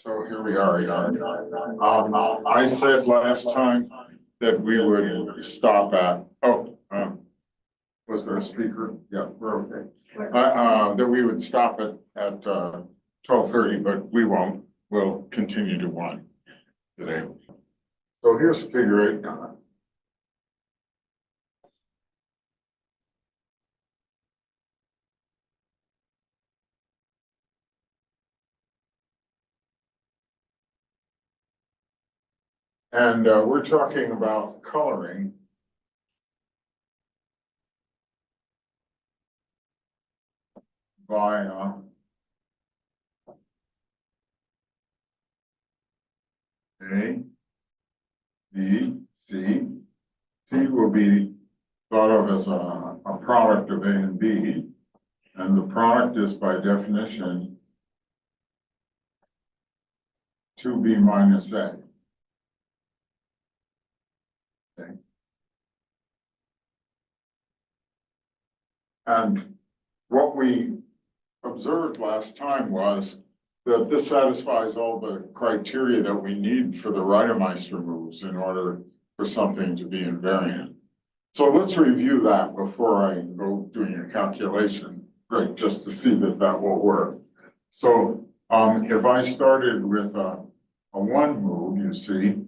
So here we are. I said last time that we would stop at, was there a speaker? Yeah, we're okay. That we would stop at 12:30, but we won't. We'll continue to 1 today. So here's figure 8. And we're talking about coloring via A, B, C. C will be thought of as a product of A and B, and the product is by definition 2B minus A. Okay. And what we observed last time was that this satisfies all the criteria that we need for the Reidemeister moves in order for something to be invariant. So let's review that before I go doing a calculation, right, just to see that that will work. So if I started with a 1 move, you see,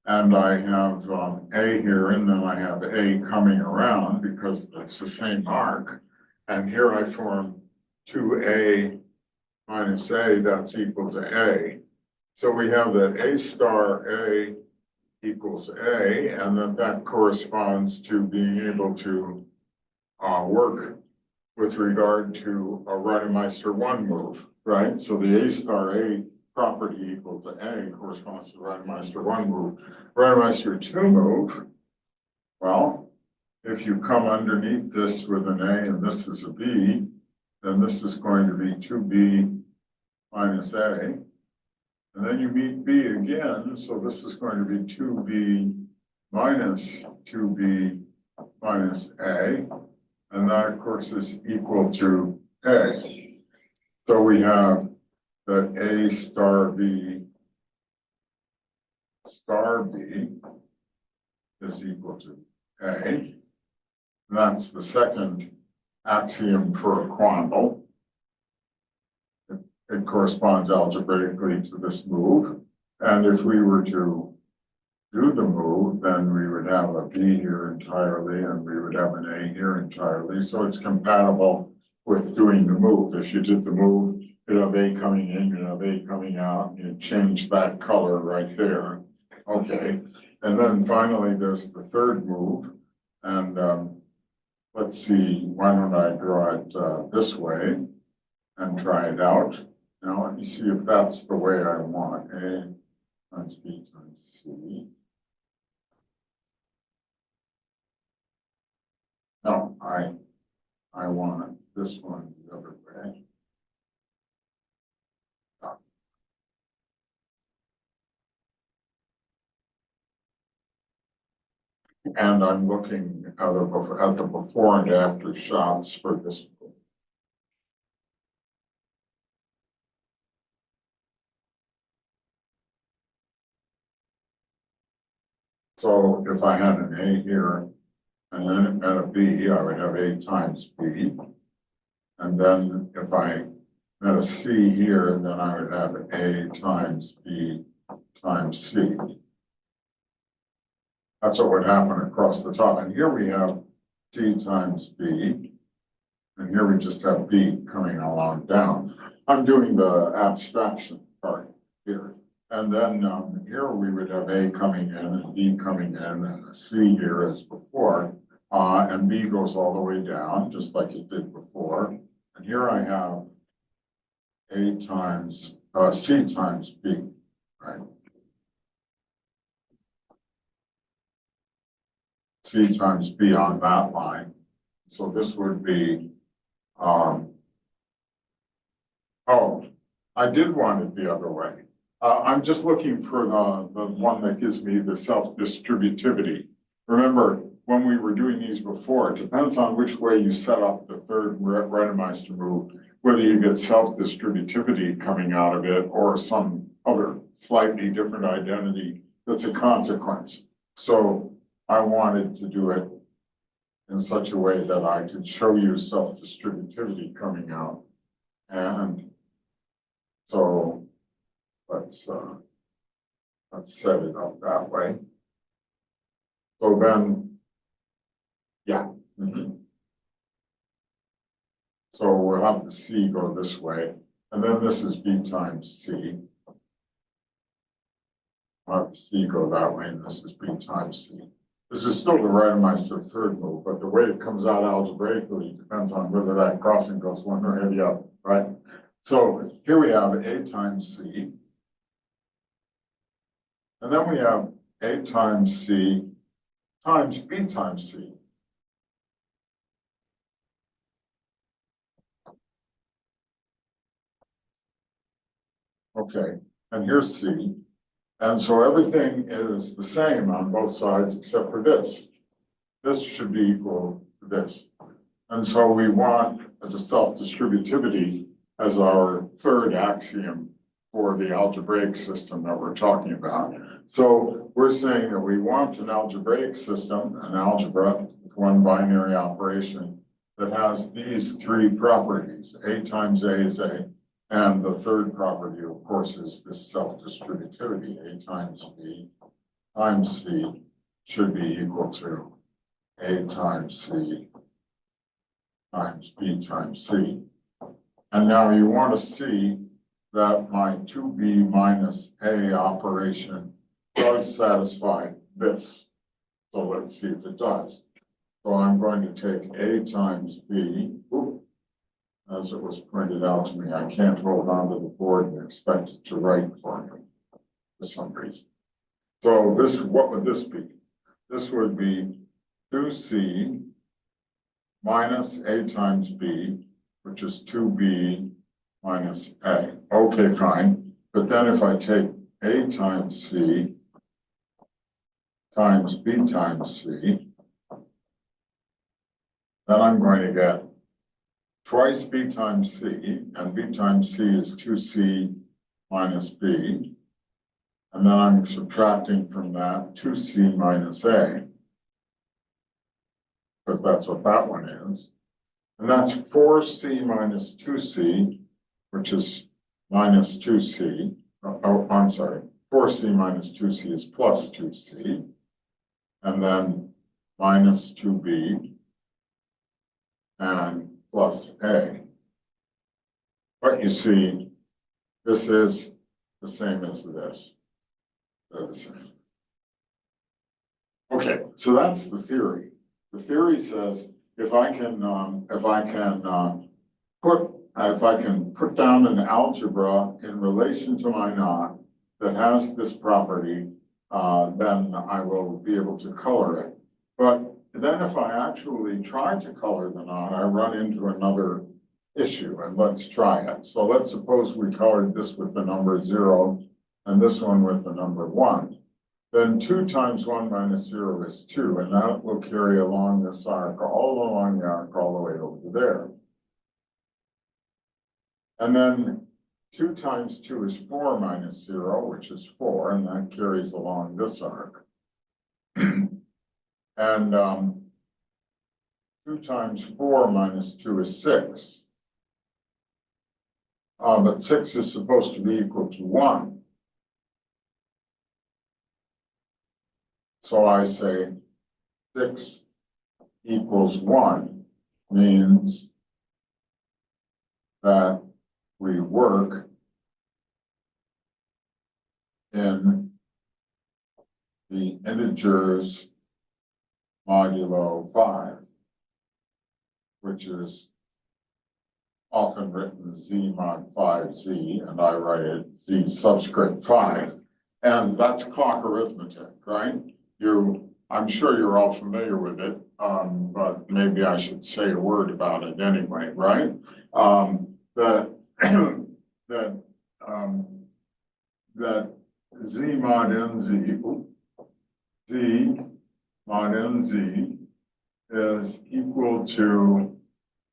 and I have A here, and then I have A coming around because that's the same arc. And here I form 2A minus A, that's equal to A. So we have that A star A equals A, and that corresponds to being able to work with regard to a Reidemeister 1 move, right? So the A star A property equal to A corresponds to Reidemeister 1 move. Reidemeister 2 move, well, if you come underneath this with an A and this is a B, then this is going to be 2B minus A. And then you meet B again, so this is going to be 2B minus 2B minus A. And that, of course, is equal to A. So we have that A star B is equal to A. And that's the second axiom for a quandle. It corresponds algebraically to this move. And if we were to do the move, then we would have a B here entirely, and we would have an A here entirely. So it's compatible with doing the move. If you did the move, you'd have A coming in, you'd have A coming out, you'd change that color right there. Okay. And then finally, there's the third move. And let's see, why don't I draw it this way and try it out. Now let me see if that's the way I want it. A times B times C. No, I want this one the other way. And I'm looking at the before and after shots for this. So if I had an A here and then at a B, I would have A times B. And then if I had a C here, then I would have A times B times C. That's what would happen across the top. And here we have C times B. And here we just have B coming along down. I'm doing the abstraction part here. And then here we would have A coming in and B coming in and a C here as before. And B goes all the way down, just like it did before. And here I have A times C times B, right? C times B on that line. So this would be, oh, I did want it the other way. I'm just looking for the one that gives me the self-distributivity. Remember, when we were doing these before, it depends on which way you set up the third Reidemeister move, whether you get self-distributivity coming out of it or some other slightly different identity that's a consequence. So I wanted to do it in such a way that I could show you self-distributivity coming out. And so let's set it up that way. So then, yeah. So we'll have the C go this way, and then this is B times C. I'll have the C go that way, and this is B times C. This is still the Reidemeister third move, but the way it comes out algebraically depends on whether that crossing goes one way or the other, right? So here we have A times C. And then we have A times C times B times C. Okay, and here's C. And so everything is the same on both sides except for this. This should be equal to this. And so we want the self-distributivity as our third axiom for the algebraic system that we're talking about. So we're saying that we want an algebraic system, an algebra with one binary operation that has these three properties. A times A is A. And the third property, of course, is this self-distributivity. A times B times C should be equal to A times C times B times C. And now you want to see that my 2B minus A operation does satisfy this. So let's see if it does. So I'm going to take A times B. As it was pointed out to me, I can't hold on to the board and expect it to write for me for some reason. So this, what would this be? This would be 2C minus A times B, which is 2B minus A. Okay, fine. But then if I take A times C times B times C, then I'm going to get twice B times C, and B times C is 2C minus B. And then I'm subtracting from that 2C minus A, because that's what that one is. And that's 4C minus 2C, which is minus 2C. Oh, I'm sorry. 4C minus 2C is plus 2C. And then minus 2B and plus A. But you see, this is the same as this. They're the same. Okay, so that's the theory. The theory says if I can put down an algebra in relation to my knot that has this property, then I will be able to color it. But then if I actually try to color the knot, I run into another issue, and let's try it. So let's suppose we colored this with the number 0 and this one with the number 1. Then 2 times 1 minus 0 is 2, and that will carry along this arc, all along the arc, all the way over there. And then 2 times 2 is 4 minus 0, which is 4, and that carries along this arc. And 2 times 4 minus 2 is 6. But 6 is supposed to be equal to 1. So I say 6 equals 1 means that we work in the integers modulo 5, which is often written z mod 5z, and I write it z subscript 5. And that's clock arithmetic, right? I'm sure you're all familiar with it, but maybe I should say a word about it anyway, right? That z mod nz, z mod nz is equal to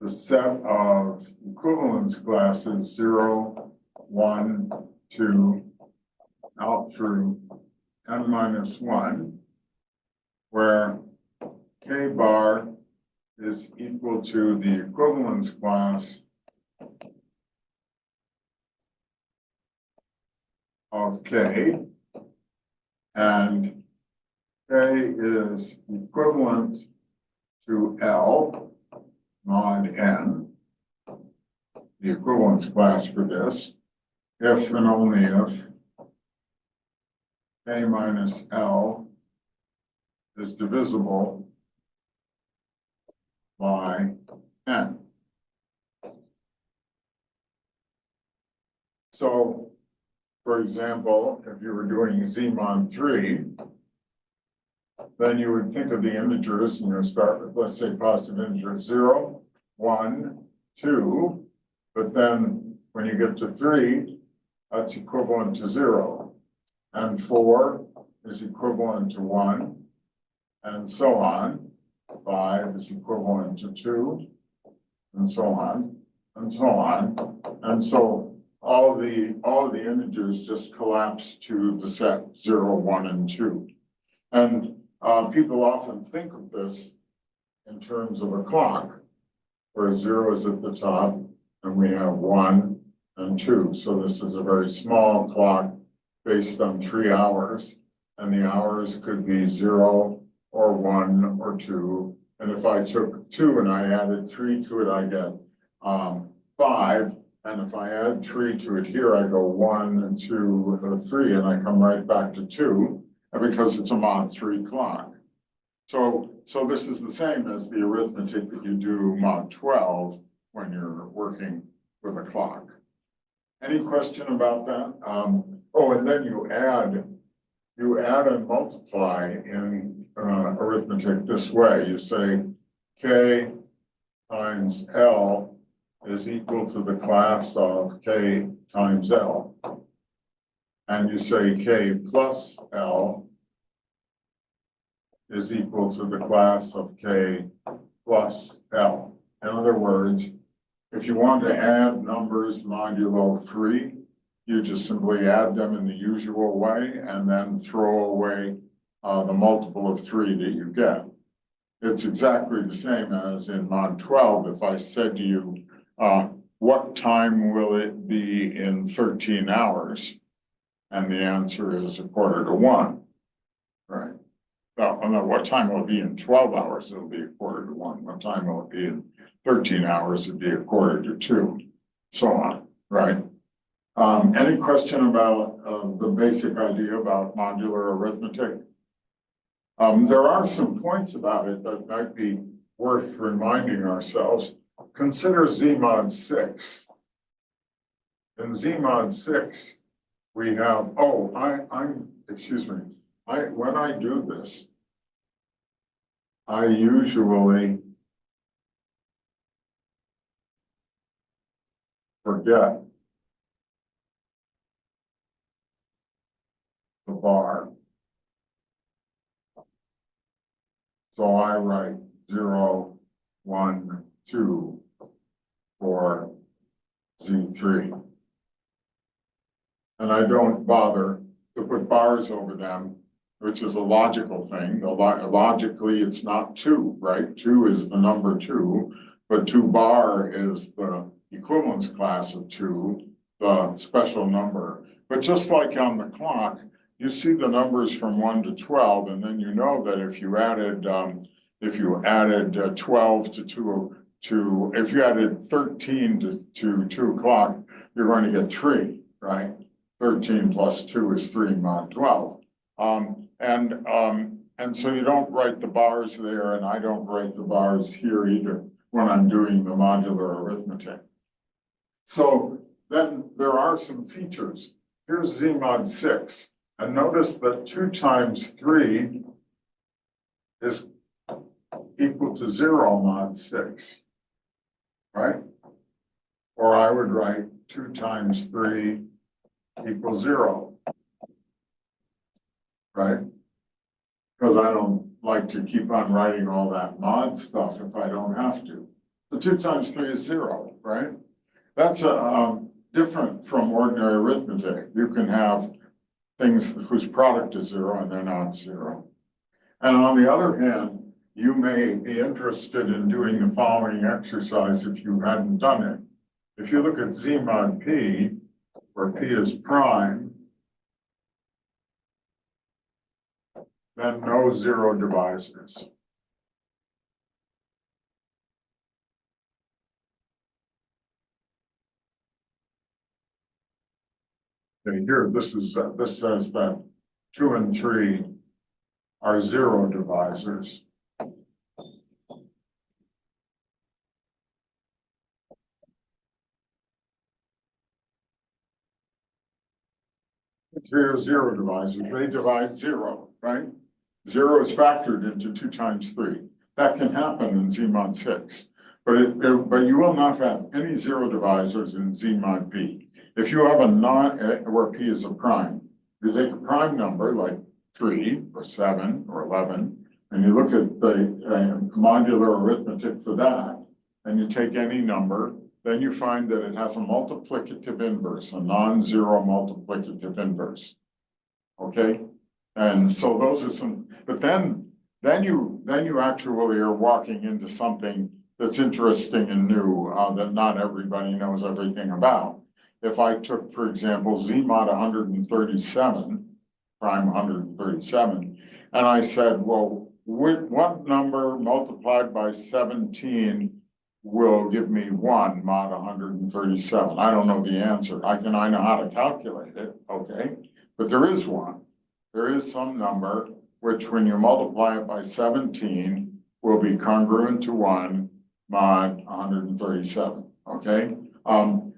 the set of equivalence classes 0, 1, 2, up through n minus 1, where k bar is equal to the equivalence class of k, and k is equivalent to L mod n, the equivalence class for this, if and only if k minus L is divisible by n. So, for example, if you were doing Z mod 3, then you would think of the integers and you start with, let's say, positive integers 0, 1, 2, but then when you get to 3, that's equivalent to 0, and 4 is equivalent to 1, and so on. 5 is equivalent to 2, and so on, and so on. And so all the integers just collapse to the set 0, 1, and 2. And people often think of this in terms of a clock, where 0 is at the top, and we have 1 and 2. So this is a very small clock based on 3 hours, and the hours could be 0 or 1 or 2. And if I took 2 and I added 3 to it, I get 5. And if I add 3 to it here, I go 1 and 2 and 3, and I come right back to 2, because it's a mod 3 clock. So this is the same as the arithmetic that you do mod 12 when you're working with a clock. Any question about that? Oh, and then you add and multiply in arithmetic this way. You say k times L is equal to the class of k times L. And you say k plus L is equal to the class of k plus L. In other words, if you want to add numbers modulo 3, you just simply add them in the usual way and then throw away the multiple of 3 that you get. It's exactly the same as in mod 12. If I said to you, what time will it be in 13 hours? And the answer is 1:45, right? No, what time will it be in 12 hours? It'll be 1:45. What time will it be in 13 hours? It'd be 1:45, so on, right? Any question about the basic idea about modular arithmetic? There are some points about it that might be worth reminding ourselves. Consider Z mod 6. In Z mod 6, we have, excuse me, when I do this, I usually forget the bar. So I write 0, 1, 2 for Z3. And I don't bother to put bars over them, which is a logical thing. Logically, it's not 2, right? 2 is the number 2, but 2 bar is the equivalence class of 2, the special number. But just like on the clock, you see the numbers from 1 to 12, and then you know that if you added 12 to 2, if you added 13 to 2 o'clock, you're going to get 3, right? 13 plus 2 is 3 mod 12. And so you don't write the bars there, and I don't write the bars here either when I'm doing the modular arithmetic. So then there are some features. Here's Z mod 6. And notice that 2 times 3 is equal to 0 mod 6, right? Or I would write 2 times 3 equals 0, right? Because I don't like to keep on writing all that mod stuff if I don't have to. So 2 times 3 is 0, right? That's different from ordinary arithmetic. You can have things whose product is zero and they're not zero. And on the other hand, you may be interested in doing the following exercise if you hadn't done it. If you look at Z mod P, where P is prime, then no zero divisors. Okay, here, this says that 2 and 3 are zero divisors. Three are zero divisors. They divide zero, right? Zero is factored into 2 times 3. That can happen in Z mod 6, but you will not have any zero divisors in Z mod P. If you have a where P is a prime, you take a prime number like 3 or 7 or 11, and you look at the modular arithmetic for that, and you take any number, then you find that it has a multiplicative inverse, a non-zero multiplicative inverse. Okay, and so those are some, but then you actually are walking into something that's interesting and new that not everybody knows everything about. If I took, for example, Z mod 137, prime 137, and I said, well, what number multiplied by 17 will give me 1 mod 137? I don't know the answer. I know how to calculate it, okay? But there is one. There is some number which, when you multiply it by 17, will be congruent to 1 mod 137, okay?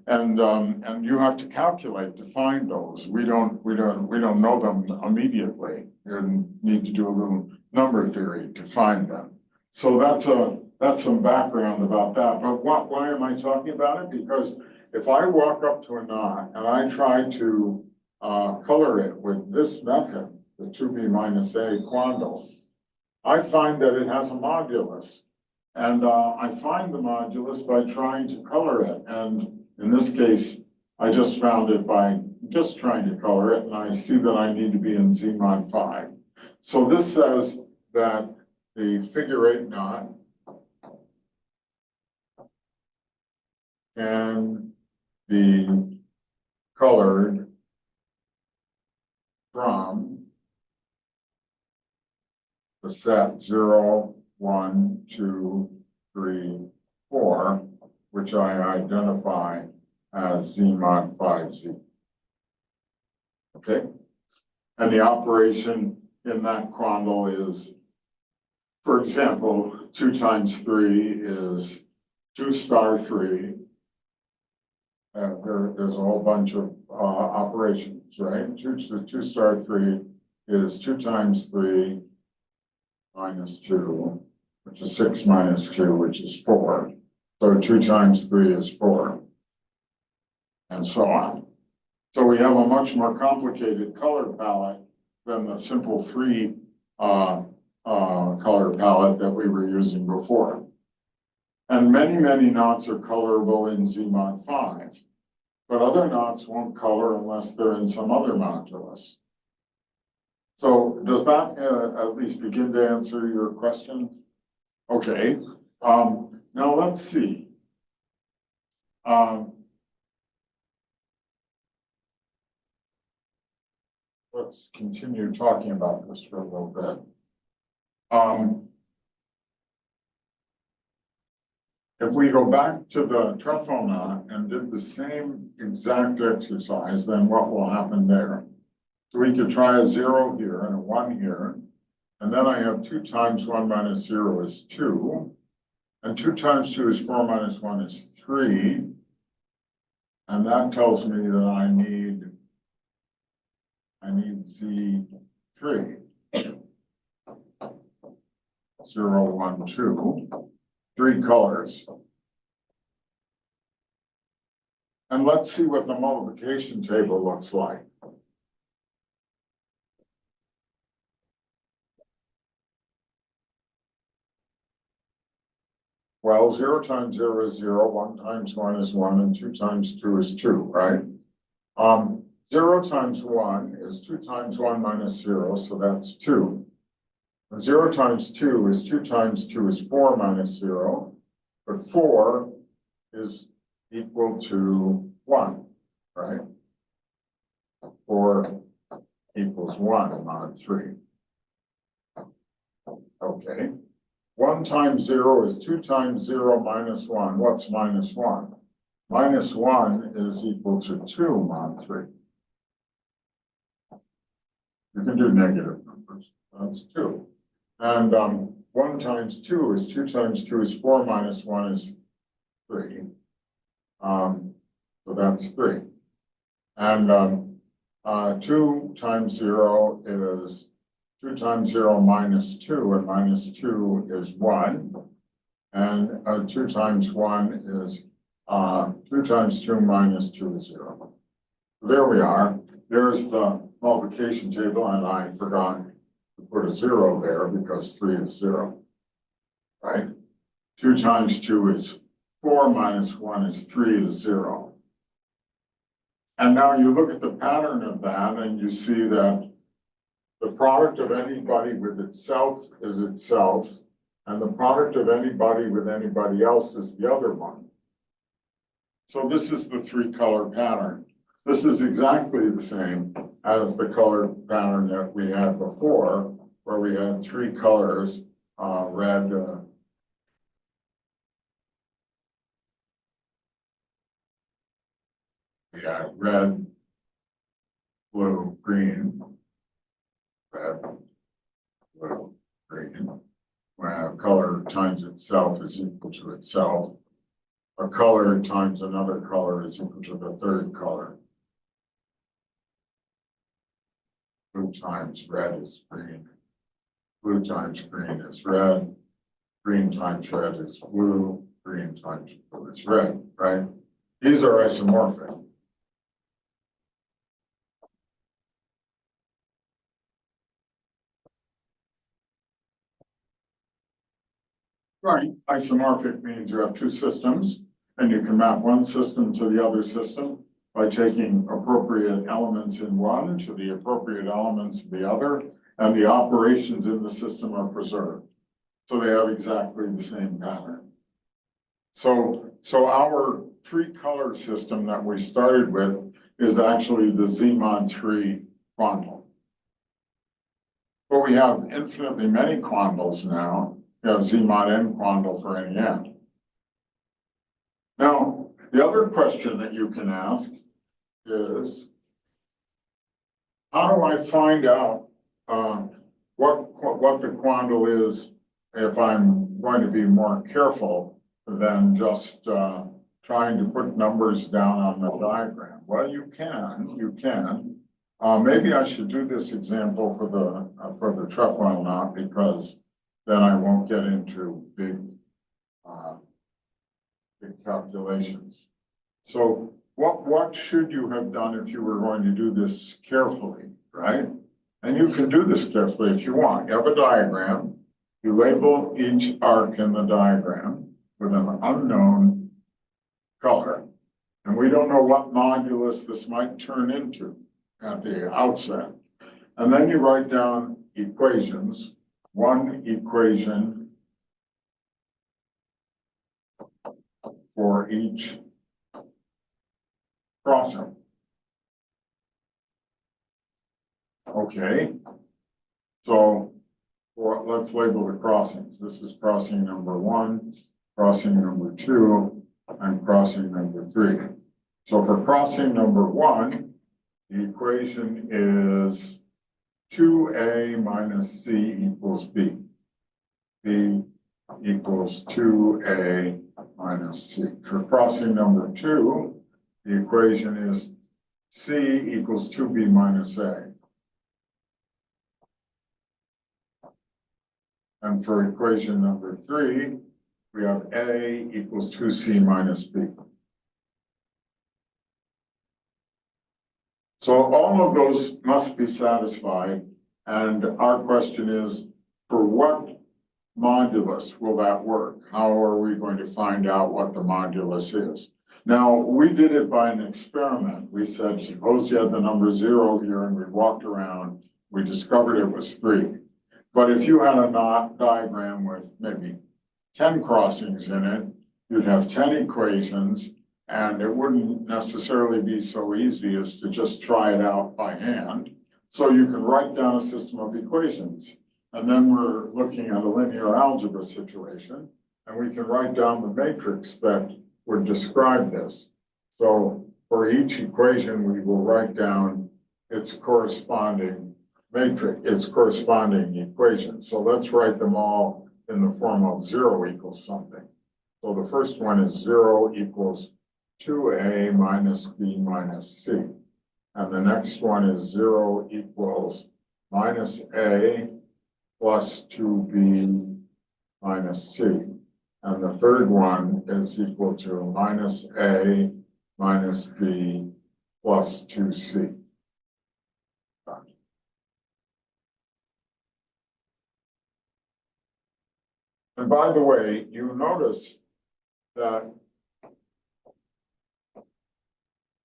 And you have to calculate to find those. We don't know them immediately. You need to do a little number theory to find them. So that's some background about that. But why am I talking about it? Because if I walk up to a knot and I try to color it with this method, the 2b minus a quandle, I find that it has a modulus. And I find the modulus by trying to color it. And in this case, I just found it by just trying to color it. And I see that I need to be in Z mod 5. So this says that the figure 8 knot can be colored from the set 0, 1, 2, 3, 4, which I identify as Z mod 5Z. Okay? And the operation in that quandle is, for example, 2 times 3 is 2 star 3. There's a whole bunch of operations, right? 2 star 3 is 2 times 3 minus 2, which is 6 minus 2, which is 4. So 2 times 3 is 4, and so on. So we have a much more complicated color palette than the simple 3 color palette that we were using before. And many knots are colorable in Z mod 5, but other knots won't color unless they're in some other modulus. So does that at least begin to answer your question? Okay, now let's see. Let's continue talking about this for a little bit. If we go back to the trefoil knot and did the same exact exercise, then what will happen there? So we could try a 0 here and a 1 here. And then I have 2 times 1 minus 0 is 2. And 2 times 2 is 4 minus 1 is 3. And that tells me that I need Z3. 0, 1, 2. 3 colors. And let's see what the multiplication table looks like. Well, 0 times 0 is 0, 1 times 1 is 1, and 2 times 2 is 2, right? 0 times 1 is 2 times 1 minus 0, so that's 2. And 0 times 2 is 2 times 2 is 4 minus 0, but 4 is equal to 1, right? 4 equals 1 mod 3. Okay. 1 times 0 is 2 times 0 minus 1. What's minus 1? Minus 1 is equal to 2 mod 3. You can do negative numbers. That's 2. And 1 times 2 is 2 times 2 is 4 minus 1 is 3. So that's 3. And 2 times 0 is 2 times 0 minus 2, and minus 2 is 1. And 2 times 1 is 2 times 2 minus 2 is 0. There we are. There's the multiplication table, and I forgot to put a 0 there because 3 is 0, right? 2 times 2 is 4 minus 1 is 3 is 0. And now you look at the pattern of that and you see that the product of anybody with itself is itself, and the product of anybody with anybody else is the other one. So this is the 3-color pattern. This is exactly the same as the color pattern that we had before, where we had 3 colors, red, we had red, blue, green, red, blue, green. Where a color times itself is equal to itself. A color times another color is equal to the third color. Blue times red is green. Blue times green is red. Green times red is blue. Green times blue is red, right? These are isomorphic. Right, isomorphic means you have 2 systems, and you can map one system to the other system by taking appropriate elements in one to the appropriate elements of the other, and the operations in the system are preserved. So they have exactly the same pattern. So our 3-color system that we started with is actually the Z mod 3 quandle. But we have infinitely many quandles now. We have Z mod n quandle for any n. Now, the other question that you can ask is, how do I find out what the quandle is if I'm going to be more careful than just trying to put numbers down on the diagram? Well, you can. Maybe I should do this example for the trefoil knot, because then I won't get into big calculations. So what should you have done if you were going to do this carefully, right? And you can do this carefully if you want. You have a diagram. You label each arc in the diagram with an unknown color. And we don't know what modulus this might turn into at the outset. And then you write down equations. One equation for each crossing. Okay, so let's label the crossings. This is crossing number 1, crossing number 2, and crossing number 3. So for crossing number 1, the equation is 2a minus c equals b. b equals 2a minus c. For crossing number 2, the equation is c equals 2b minus a. And for equation number 3, we have a equals 2c minus b. So all of those must be satisfied. And our question is, for what modulus will that work? How are we going to find out what the modulus is? Now, we did it by an experiment. We said, suppose you had the number 0 here and we walked around, we discovered it was 3. But if you had a knot diagram with maybe 10 crossings in it, you'd have 10 equations, and it wouldn't necessarily be so easy as to just try it out by hand. So you can write down a system of equations. And then we're looking at a linear algebra situation, and we can write down the matrix that would describe this. So for each equation, we will write down its corresponding matrix, its corresponding equation. So let's write them all in the form of 0 equals something. So the first one is 0 equals 2a minus b minus c. And the next one is 0 equals minus a plus 2b minus c. And the third one is equal to minus a minus b plus 2c. And by the way, you notice that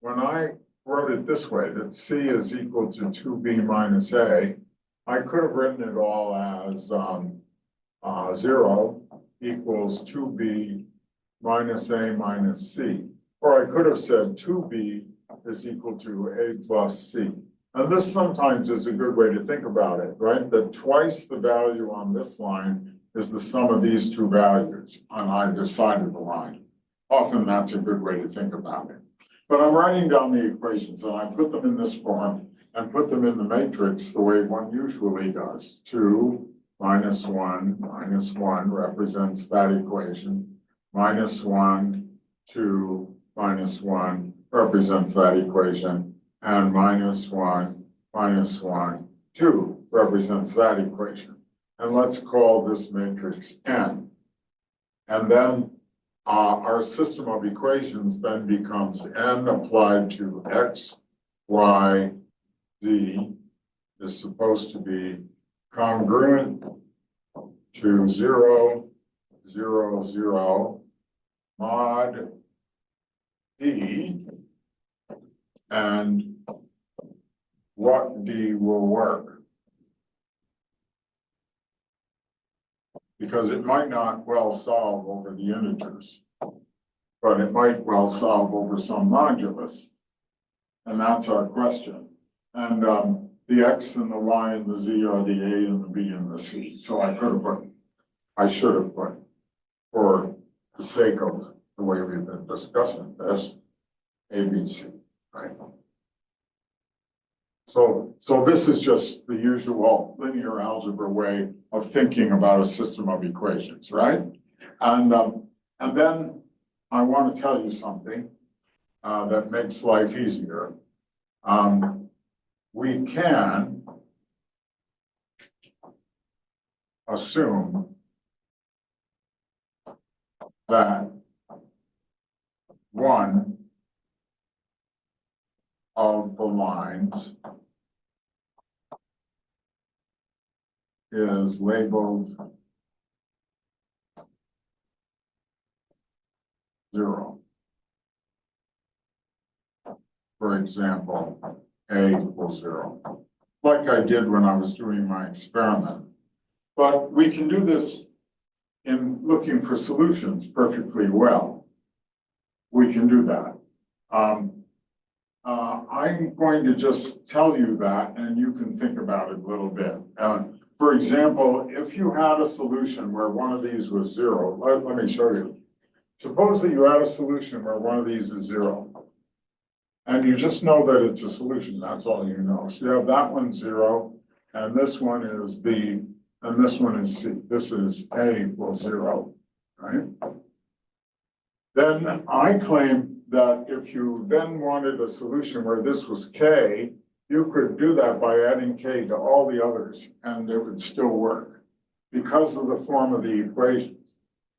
when I wrote it this way, that c is equal to 2b minus a, I could have written it all as 0 equals 2b minus a minus c. Or I could have said 2b is equal to a plus c. And this sometimes is a good way to think about it, right? That twice the value on this line is the sum of these two values on either side of the line. Often that's a good way to think about it. But I'm writing down the equations and I put them in this form and put them in the matrix the way one usually does. 2 minus 1 represents that equation. Minus 1, 2 minus 1 represents that equation. And minus 1, 2 represents that equation. And let's call this matrix N. And then our system of equations then becomes N applied to X, Y, Z is supposed to be congruent to 0, 0, 0, mod D, and what D will work. Because it might not well solve over the integers, but it might well solve over some modulus. And that's our question. And the X and the Y and the Z are the A and the B and the C. So I should have put, for the sake of the way we've been discussing this, A, B, C, right? So this is just the usual linear algebra way of thinking about a system of equations, right? And then I want to tell you something that makes life easier. We can assume that one of the lines is labeled 0. For example, A equals 0, like I did when I was doing my experiment. But we can do this in looking for solutions perfectly well. We can do that. I'm going to just tell you that, and you can think about it a little bit. For example, if you had a solution where one of these was 0, let me show you. Suppose that you had a solution where one of these is 0. And you just know that it's a solution, that's all you know. So you have that one 0, and this one is B, and this one is C. This is A equals 0, right? Then I claim that if you then wanted a solution where this was K, you could do that by adding K to all the others, and it would still work because of the form of the equations.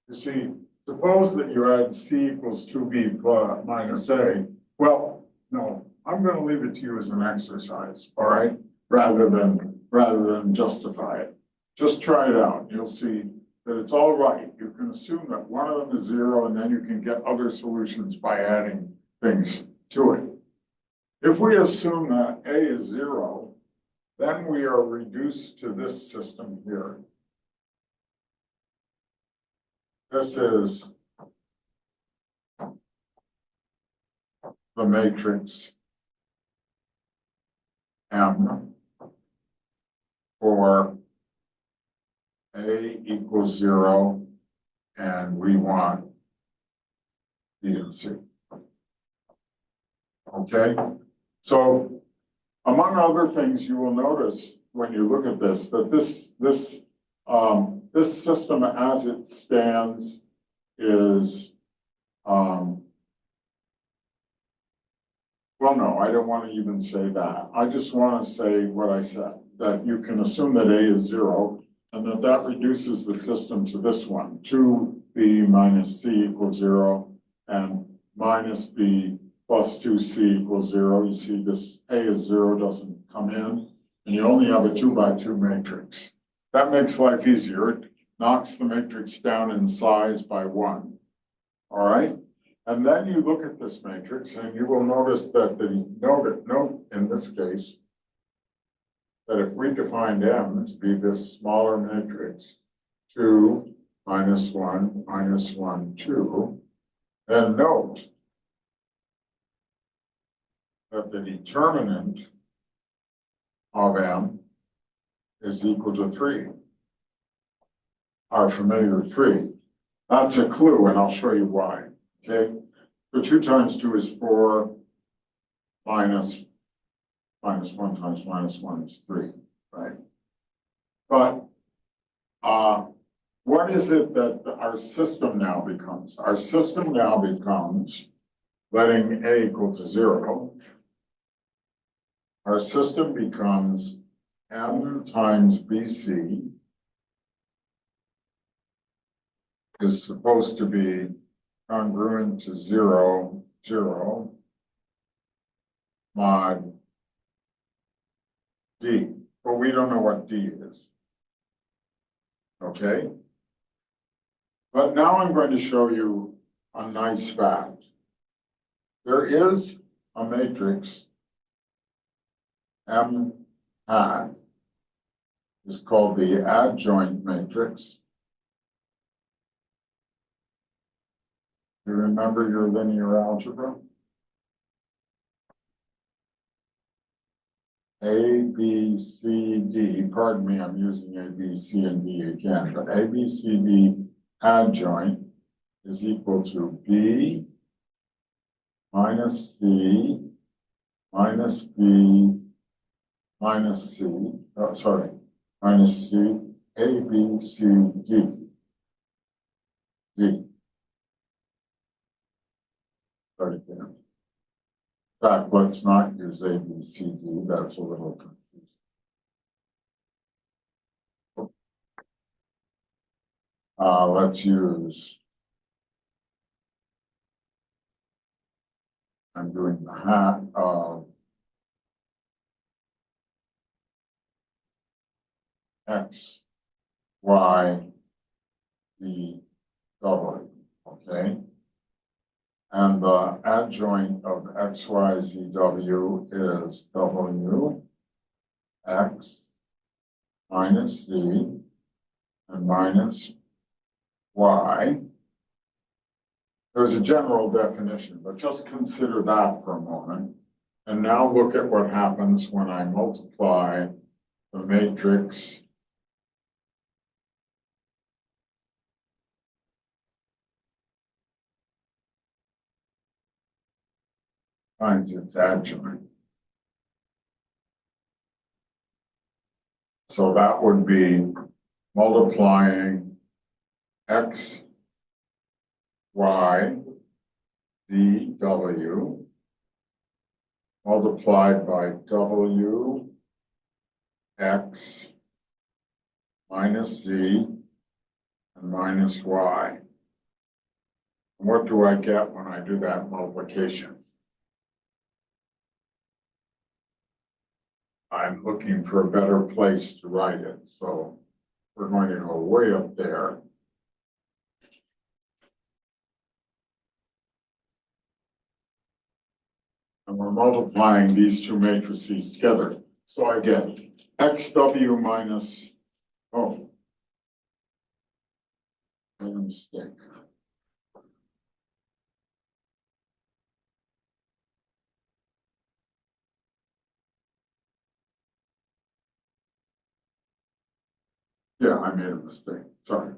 You see, suppose that you had C equals 2B plus minus A. Well, no, I'm going to leave it to you as an exercise, all right? Rather than justify it. Just try it out. You'll see that it's all right. You can assume that one of them is zero, and then you can get other solutions by adding things to it. If we assume that A is zero, then we are reduced to this system here. This is the matrix M for A equals zero, and we want B and C. Okay, so among other things, you will notice when you look at this that this system as it stands is well, no, I don't want to even say that. I just want to say what I said, that you can assume that A is zero, and that reduces the system to this one, 2B minus C equals zero, and minus B plus 2C equals zero. You see this A is zero doesn't come in, and you only have a 2 by 2 matrix. That makes life easier. It knocks the matrix down in size by 1. All right? And then you look at this matrix, and you will notice that note in this case, that if we defined M to be this smaller matrix, 2, minus 1, minus 1, 2, then note that the determinant of M is equal to 3. Our familiar 3. That's a clue, and I'll show you why. Okay, so 2 times 2 is 4, minus 1 times minus 1 is 3, right? But what is it that our system now becomes? Our system now becomes, letting A equal to 0, our system becomes M times BC is supposed to be congruent to 0, 0, mod D, but we don't know what D is. Okay? But now I'm going to show you a nice fact. There is a matrix M hat. It's called the adjoint matrix. You remember your linear algebra? A, B, C, D, pardon me, I'm using A, B, C, and D again, but A, B, C, D adjoint is equal to B minus C minus B minus C, minus C, A, B, C, D, D. Start again. In fact, let's not use A, B, C, D. That's a little confusing. Let's use, I'm doing the hat of X, Y, Z, W, okay? And the adjoint of X, Y, Z, W is W, X, minus Z, and minus Y. There's a general definition, but just consider that for a moment. And now look at what happens when I multiply the matrix times its adjoint. So that would be multiplying X, Y, Z, W, multiplied by W, X, minus Z, and minus Y. And what do I get when I do that multiplication? I'm looking for a better place to write it, so we're going to go way up there. And we're multiplying these two matrices together. So I get XW minus, oh, made a mistake. Yeah, I made a mistake, sorry.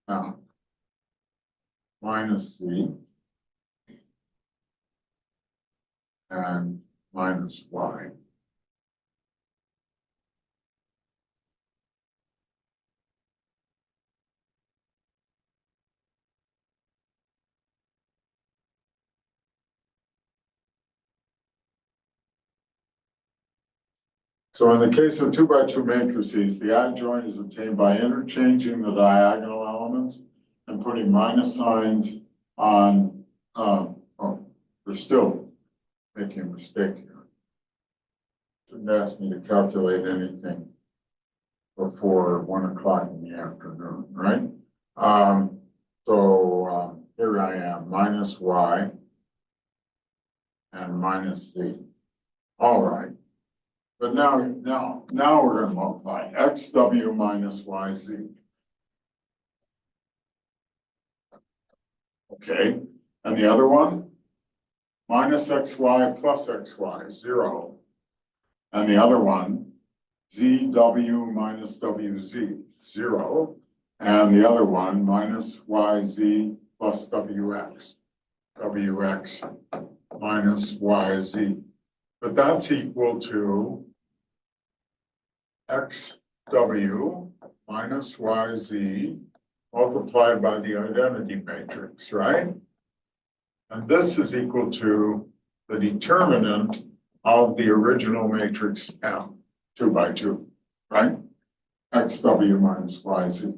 Now, minus Z and minus Y. So in the case of 2 by 2 matrices, the adjoint is obtained by interchanging the diagonal elements and putting minus signs on, oh, we're still making a mistake here. Shouldn't ask me to calculate anything before 1 o'clock in the afternoon, right? Here I am, minus Y and minus Z. All right. But now we're going to multiply XW minus YZ. Okay, and the other one? Minus XY plus XY, 0. And the other one, ZW minus WZ, 0. And the other one, minus YZ plus WX, WX minus YZ. But that's equal to XW minus YZ multiplied by the identity matrix, right? And this is equal to the determinant of the original matrix M, 2 by 2, right? XW minus YZ.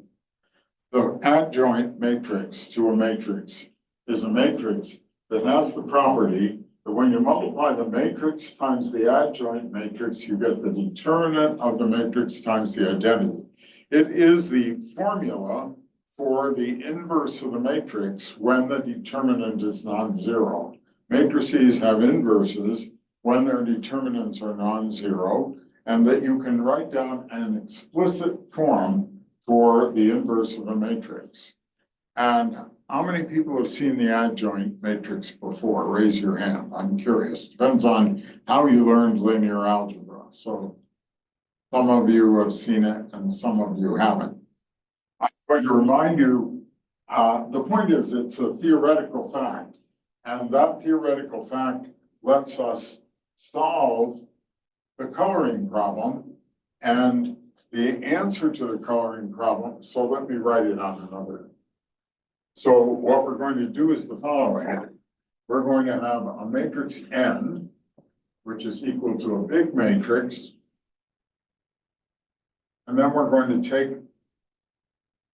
The adjoint matrix to a matrix is a matrix that has the property that when you multiply the matrix times the adjoint matrix, you get the determinant of the matrix times the identity. It is the formula for the inverse of the matrix when the determinant is non-zero. Matrices have inverses when their determinants are non-zero, and that you can write down an explicit form for the inverse of a matrix. And how many people have seen the adjoint matrix before? Raise your hand. I'm curious. Depends on how you learned linear algebra. So some of you have seen it and some of you haven't. I'm going to remind you, the point is it's a theoretical fact. And that theoretical fact lets us solve the coloring problem and the answer to the coloring problem. So let me write it on another. So what we're going to do is the following. We're going to have a matrix N, which is equal to a big matrix. And then we're going to take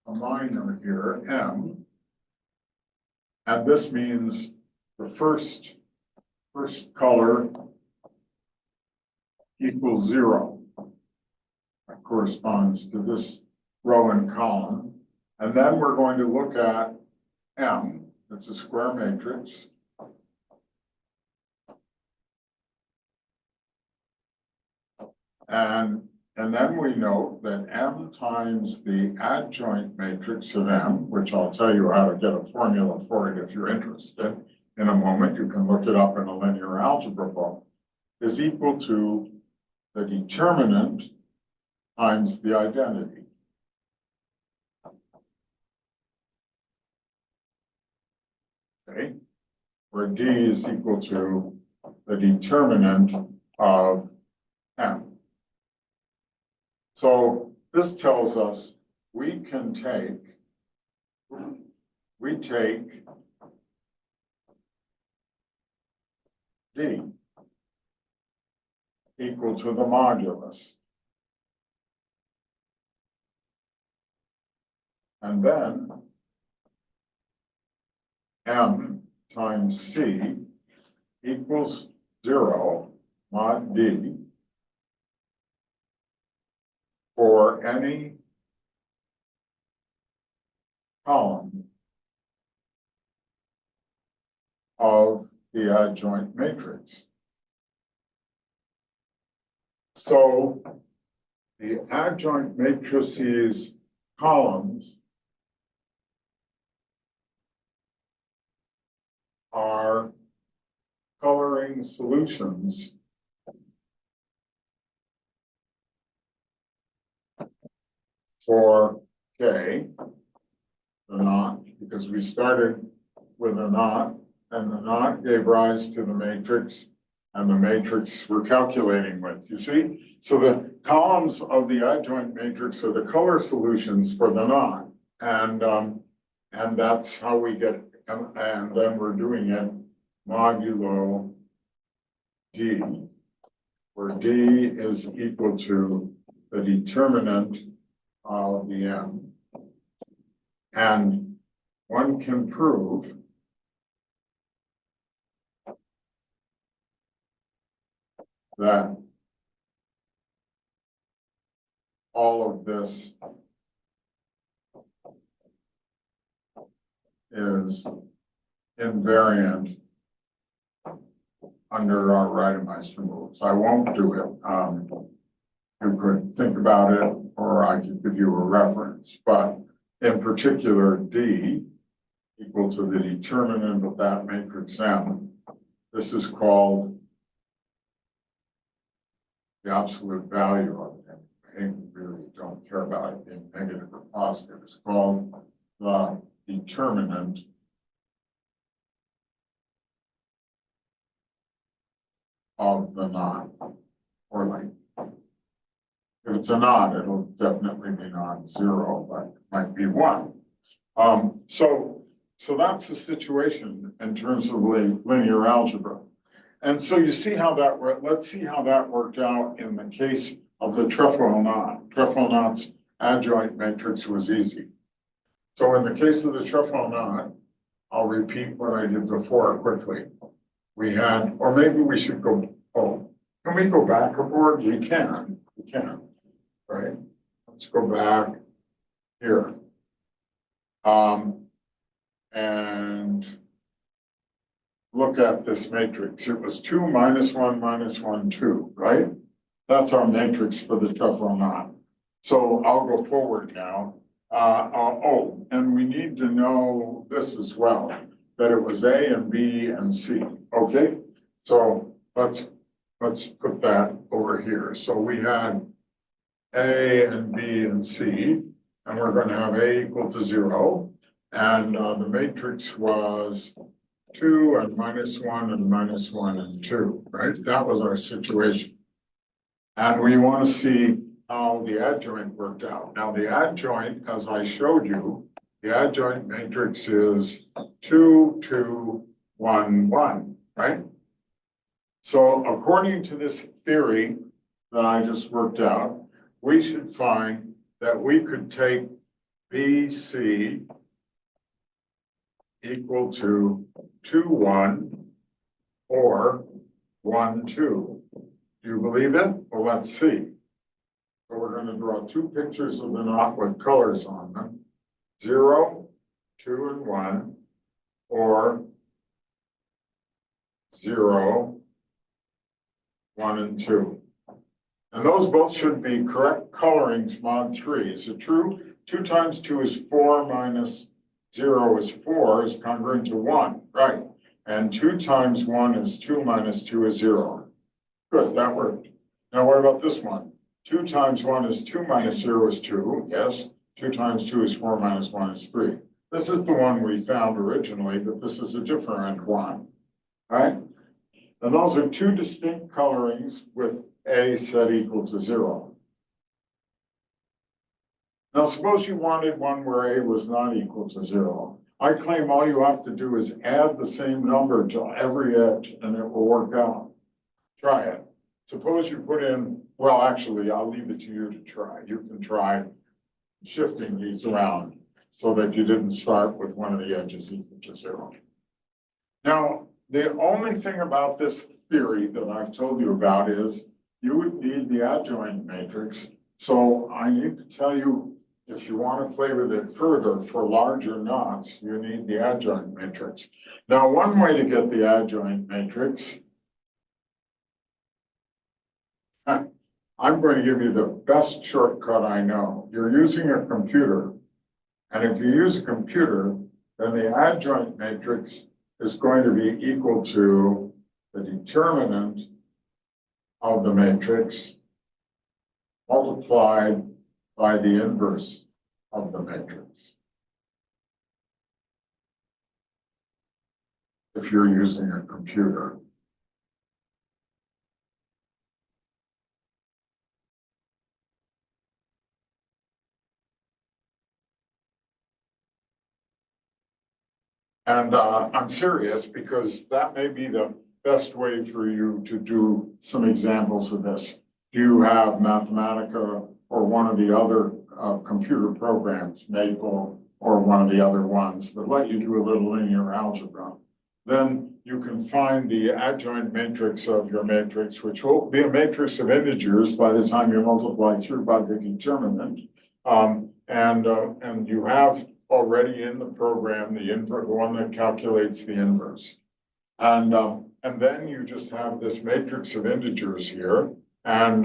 a minor here, M. And this means the first color equals 0. That corresponds to this row and column. And then we're going to look at M, it's a square matrix. And then we note that M times the adjoint matrix of M, which I'll tell you how to get a formula for it if you're interested in a moment, you can look it up in a linear algebra book, is equal to the determinant times the identity. Okay, where D is equal to the determinant of M. So this tells us we take D equal to the modulus. And then M times C equals 0 mod D for any column of the adjoint matrix. So the adjoint matrices columns are coloring solutions for K, the knot, because we started with a knot, and the knot gave rise to the matrix, and the matrix we're calculating with, you see? So the columns of the adjoint matrix are the color solutions for the knot, and that's how we get, and then we're doing it modulo D, where D is equal to the determinant of the M. And one can prove that all of this is invariant under our Reidemeister moves. I won't do it. You could think about it, or I could give you a reference, but in particular, D equal to the determinant of that matrix M. This is called the absolute value of it. I really don't care about it being negative or positive. It's called the determinant of the knot, or like, if it's a knot, it'll definitely be non-zero, but it might be 1. So that's the situation in terms of linear algebra. And so you see how that worked. Let's see how that worked out in the case of the trefoil knot. Trefoil knot's adjoint matrix was easy. So in the case of the trefoil knot, I'll repeat what I did before quickly. We had, or maybe we should go, can we go back a board? We can, right? Let's go back here. And look at this matrix. It was 2 minus 1 minus 1 2, right? That's our matrix for the trefoil knot. So I'll go forward now. And we need to know this as well, that it was A and B and C. Okay, so let's put that over here. So we had A and B and C, and we're going to have A equal to 0. And the matrix was 2 and minus 1 and minus 1 and 2, right? That was our situation. And we want to see how the adjoint worked out. Now the adjoint, as I showed you, the adjoint matrix is 2, 2, 1, 1, right? So according to this theory that I just worked out, we should find that we could take BC equal to 2, 1 or 1, 2. Do you believe it? Well, let's see. So we're going to draw 2 pictures of the knot with colors on them. 0, 2, and 1, or 0, 1, and 2. And those both should be correct colorings mod 3. Is it true? 2 times 2 is 4 minus 0 is 4 is congruent to 1, right? And 2 times 1 is 2 minus 2 is 0. Good, that worked. Now what about this one? 2 times 1 is 2 minus 0 is 2, yes. 2 times 2 is 4 minus 1 is 3. This is the one we found originally, but this is a different one, right? And those are 2 distinct colorings with A set equal to 0. Now, suppose you wanted one where A was not equal to 0. I claim all you have to do is add the same number to every edge and it will work out. Try it. Suppose you put in, well, actually, I'll leave it to you to try. You can try shifting these around so that you didn't start with one of the edges equal to 0. Now, The only thing about this theory that I've told you about is you would need the adjoint matrix. So I need to tell you, if you want to play with it further for larger knots, you need the adjoint matrix. Now, one way to get the adjoint matrix, I'm going to give you the best shortcut I know. You're using a computer, and if you use a computer, then the adjoint matrix is going to be equal to the determinant of the matrix multiplied by the inverse of the matrix. If you're using a computer. And I'm serious because that may be the best way for you to do some examples of this. Do you have Mathematica or one of the other computer programs, Maple or one of the other ones that let you do a little linear algebra? Then you can find the adjoint matrix of your matrix, which will be a matrix of integers by the time you multiply through by the determinant. And you have already in the program the inverse, the one that calculates the inverse. And then you just have this matrix of integers here, and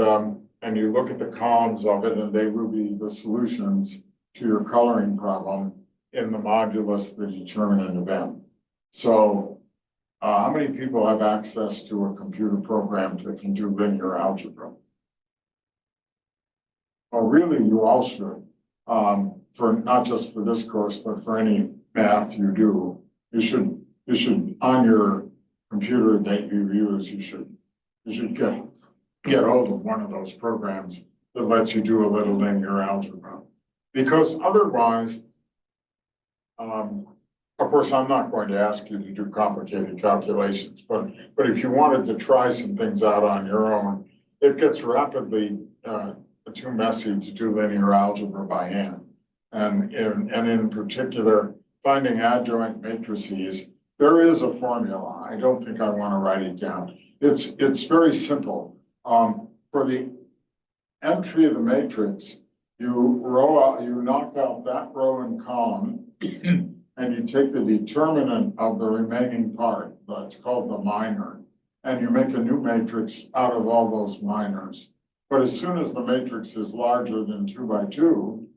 you look at the columns of it, and they will be the solutions to your coloring problem in the modulus, the determinant of n. So how many people have access to a computer program that can do linear algebra? Well, really, you all should. For not just for this course, but for any math you do, you should on your computer that you use, you should get hold of one of those programs that lets you do a little linear algebra. Because otherwise, of course, I'm not going to ask you to do complicated calculations, but if you wanted to try some things out on your own, it gets rapidly too messy to do linear algebra by hand. And in particular, finding adjoint matrices, there is a formula. I don't think I want to write it down. It's very simple. For the entry of the matrix, you knock out that row and column, and you take the determinant of the remaining part, that's called the minor, and you make a new matrix out of all those minors. But as soon as the matrix is larger than 2 by 2,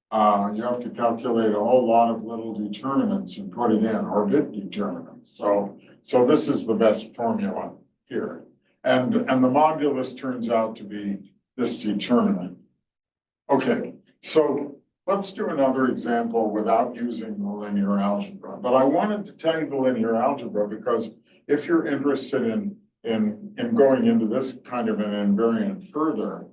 you have to calculate a whole lot of little determinants and put it in, or bit determinants. So this is the best formula here. And the modulus turns out to be this determinant. Okay, so let's do another example without using the linear algebra. But I wanted to tell you the linear algebra because if you're interested in going into this kind of an invariant further,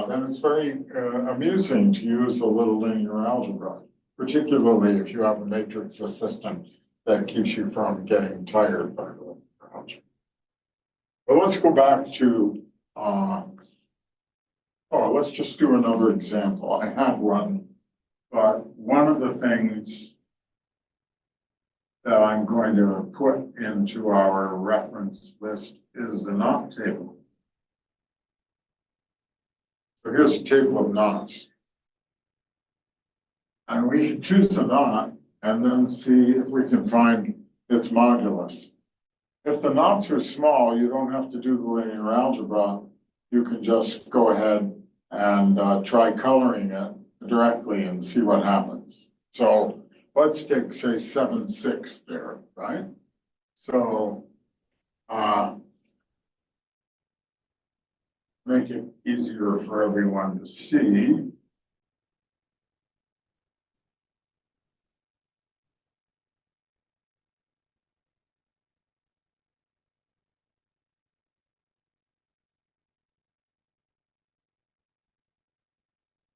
then it's very amusing to use a little linear algebra, particularly if you have a matrix assistant that keeps you from getting tired by the linear algebra. But let's go back to, let's just do another example. I had one, but one of the things that I'm going to put into our reference list is the knot table. So here's a table of knots. And we can choose a knot and then see if we can find its modulus. If the knots are small, you don't have to do the linear algebra. You can just go ahead and try coloring it directly and see what happens. So let's take, say, 7, 6 there, right? So make it easier for everyone to see.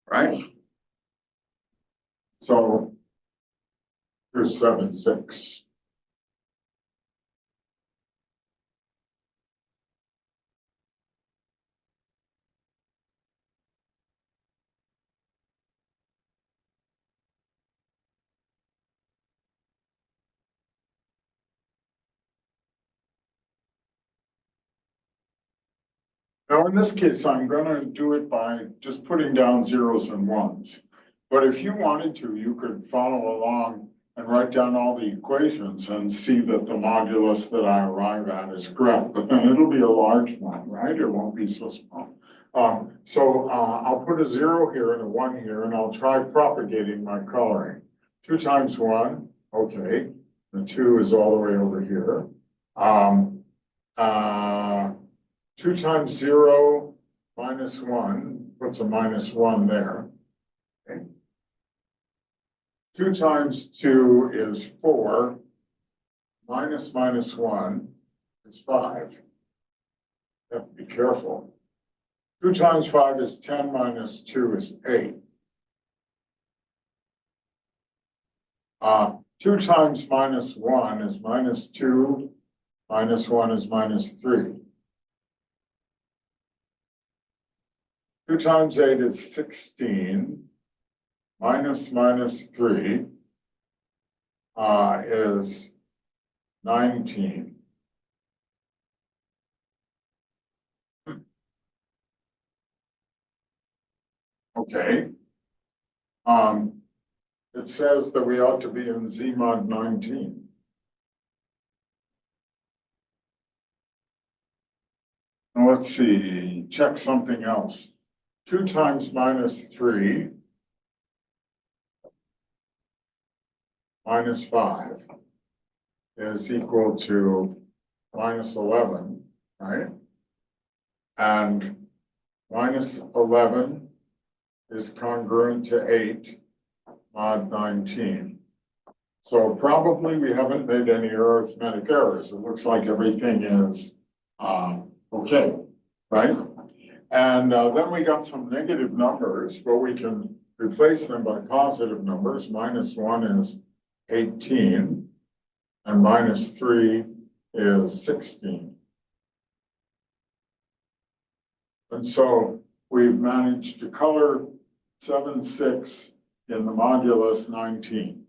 Right? So here's 7, 6. Now, in this case, I'm gonna do it by just putting down zeros and ones. But if you wanted to, you could follow along and write down all the equations and see that the modulus that I arrive at is correct, but then it'll be a large one, right? It won't be so small. I'll put a 0 here and a 1 here, and I'll try propagating my coloring. 2 times 1, okay, the 2 is all the way over here. 2 times 0 minus 1 puts a minus 1 there. Okay. 2 times 2 is 4, minus 1 is 5. You have to be careful. 2 times 5 is 10, minus 2 is 8. 2 times minus 1 is minus 2, minus 1 is minus 3. 2 times 8 is 16, minus 3 is 19. Okay. It says that we ought to be in Z mod 19. Now let's see, check something else. 2 times minus 3 minus 5 is equal to minus 11, right? And minus 11 is congruent to 8 mod 19. So probably we haven't made any arithmetic errors. It looks like everything is okay, right? And then we got some negative numbers, but we can replace them by positive numbers. Minus 1 is 18, and minus 3 is 16. And so we've managed to color 7, 6 in the modulus 19.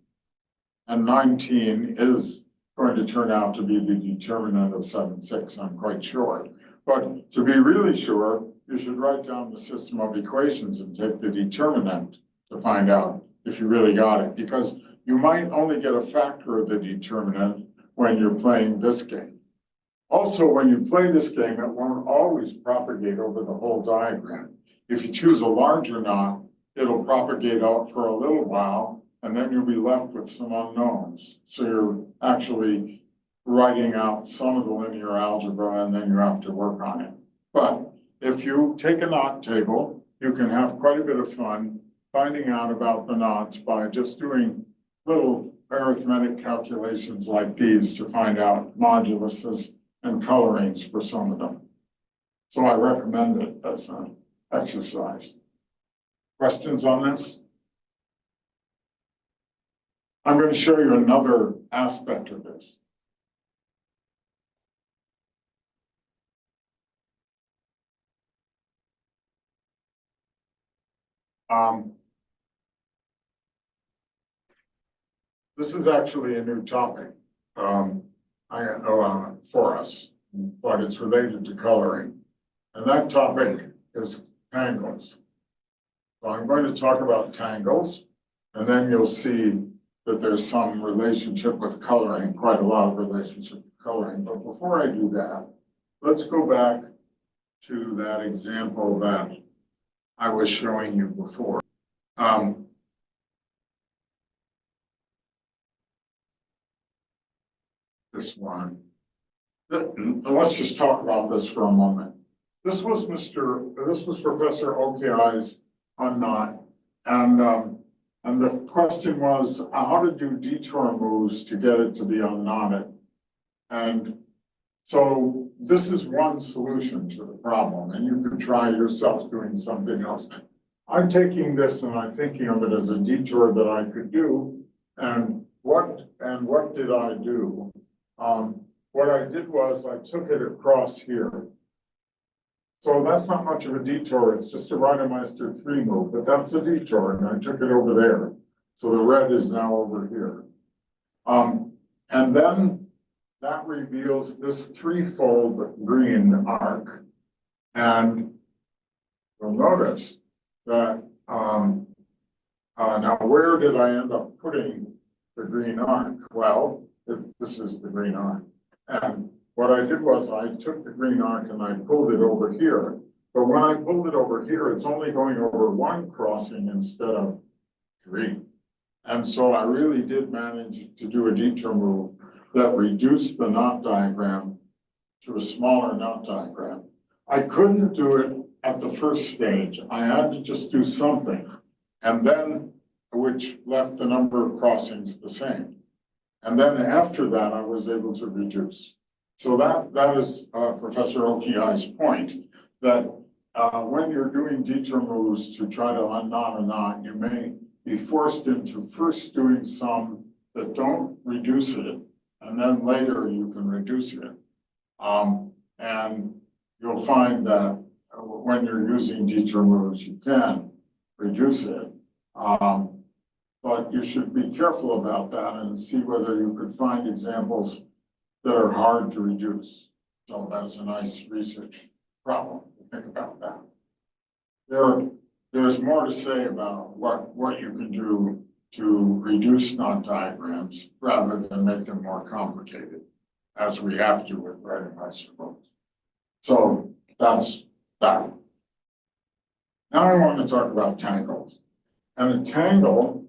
And 19 is going to turn out to be the determinant of 7, 6, I'm quite sure. But to be really sure, you should write down the system of equations and take the determinant to find out if you really got it, because you might only get a factor of the determinant when you're playing this game. Also, when you play this game, it won't always propagate over the whole diagram. If you choose a larger knot, it'll propagate out for a little while, and then you'll be left with some unknowns. So you're actually writing out some of the linear algebra, and then you have to work on it. But if you take a knot table, you can have quite a bit of fun finding out about the knots by just doing little arithmetic calculations like these to find out moduluses and colorings for some of them. So I recommend it as an exercise. Questions on this? I'm going to show you another aspect of this. This is actually a new topic for us, but it's related to coloring. And that topic is tangles. So I'm going to talk about tangles, and then you'll see that there's some relationship with coloring, quite a lot of relationship with coloring. But before I do that, let's go back to that example that I was showing you before. This one. Let's just talk about this for a moment. This was Professor Okiai's unknot, and the question was how to do detour moves to get it to be unknotted. And so this is one solution to the problem, and you could try yourself doing something else. I'm taking this and I'm thinking of it as a detour that I could do. And what did I do? What I did was I took it across here. So that's not much of a detour. It's just a Reidemeister 3 move, but that's a detour, and I took it over there. So the red is now over here. And then that reveals this threefold green arc. And you'll notice that, now where did I end up putting the green arc? Well, this is the green arc. And what I did was I took the green arc and I pulled it over here. But when I pulled it over here, it's only going over one crossing instead of three. And so I really did manage to do a detour move that reduced the knot diagram to a smaller knot diagram. I couldn't do it at the first stage. I had to just do something, and then, which left the number of crossings the same. And then after that, I was able to reduce. So that is Professor Okiai's point, that when you're doing detour moves to try to unknot a knot, you may be forced into first doing some that don't reduce it, and then later you can reduce it. And you'll find that when you're using detour moves, you can reduce it. But you should be careful about that and see whether you could find examples that are hard to reduce. So that's a nice research problem to think about that. There's more to say about what you can do to reduce knot diagrams rather than make them more complicated, as we have to with Reidemeister moves. So that's that. Now I want to talk about tangles. And a tangle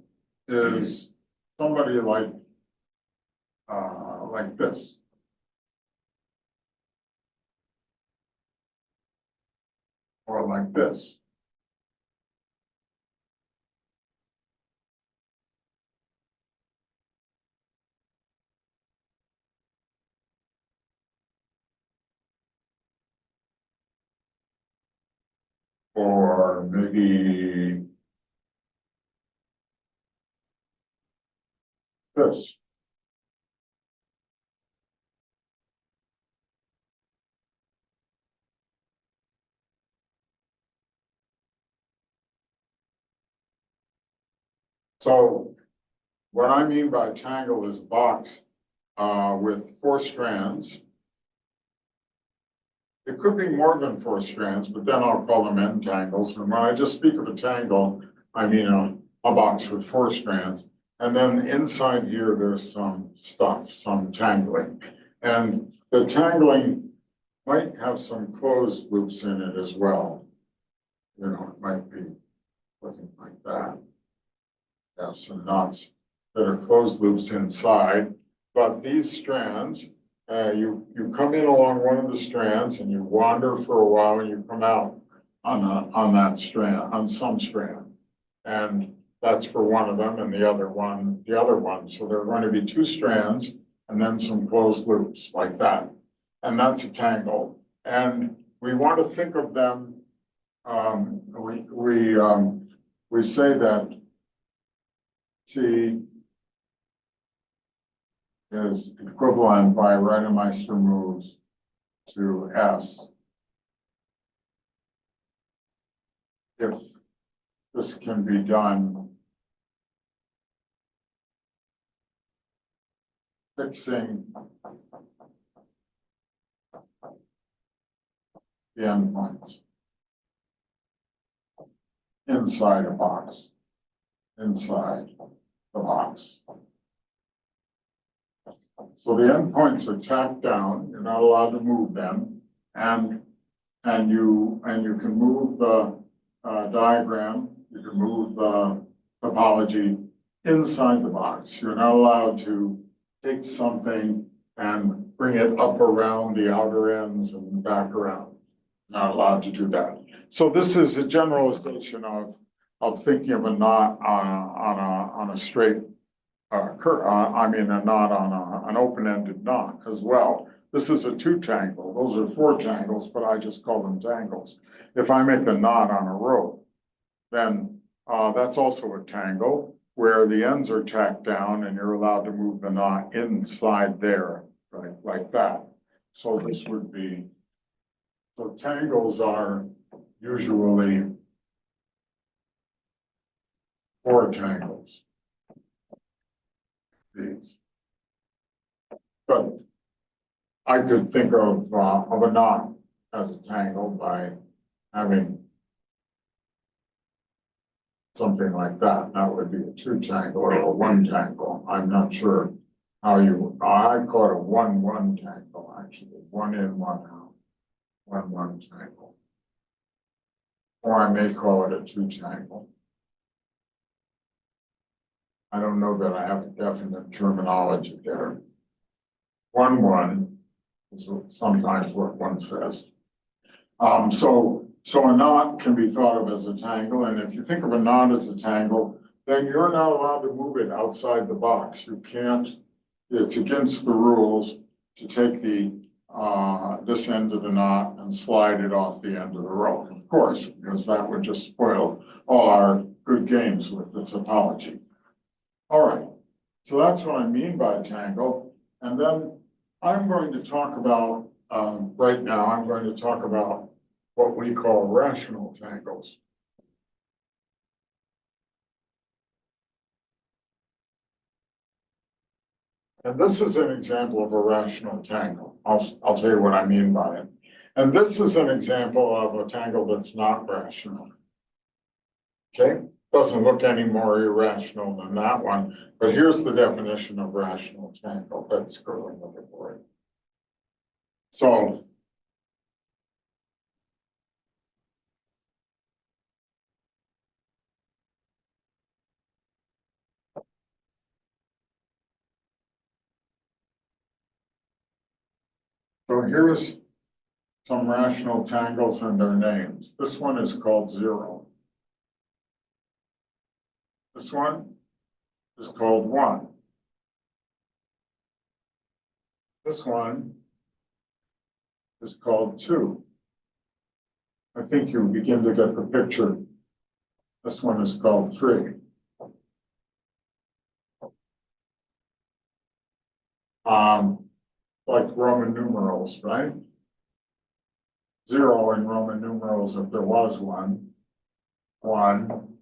is somebody like this. Or like this. Or maybe this. So what I mean by tangle is a box with 4 strands. It could be more than 4 strands, but then I'll call them end tangles. And when I just speak of a tangle, I mean a box with 4 strands. And then inside here, there's some stuff, some tangling. And the tangling might have some closed loops in it as well. You know, it might be looking like that. Have some knots that are closed loops inside. But these strands, you come in along one of the strands and you wander for a while and you come out on that strand, on some strand. And that's for one of them and the other one. So there are going to be 2 strands and then some closed loops like that. And that's a tangle. And we want to think of them, we say that T is equivalent by Reidemeister moves to S if this can be done fixing the endpoints inside a box, inside the box. So the endpoints are tacked down. You're not allowed to move them, and you can move the diagram. You can move the topology inside the box. You're not allowed to take something and bring it up around the outer ends and back around. Not allowed to do that. So this is a generalization of thinking of a knot on a straight I mean a knot on an open-ended knot as well. This is a 2 tangle. Those are 4 tangles, but I just call them tangles. If I make a knot on a rope, then that's also a tangle where the ends are tacked down and you're allowed to move the knot inside there, right, like that. So this would be, so tangles are usually 4 tangles. These. But I could think of a knot as a tangle by having something like that. That would be a two tangle or a one tangle. I'm not sure how you, I call it a one tangle, actually, one in, one out, one tangle. Or I may call it a two tangle. I don't know that I have a definite terminology there. One is sometimes what one says. So a knot can be thought of as a tangle, and if you think of a knot as a tangle, then you're not allowed to move it outside the box. You can't, it's against the rules to take the this end of the knot and slide it off the end of the rope, of course, because that would just spoil all our good games with the topology. All right, so that's what I mean by tangle. And then I'm going to talk about, right now, I'm going to talk about what we call rational tangles. And this is an example of a rational tangle. I'll tell you what I mean by it. And this is an example of a tangle that's not rational. Okay, doesn't look any more irrational than that one, but here's the definition of rational tangle. Let's go another board. So here's some rational tangles and their names. This one is called zero. This one is called one. This one is called two. I think you begin to get the picture. This one is called three. Like Roman numerals, right? Zero in Roman numerals, if there was one. One,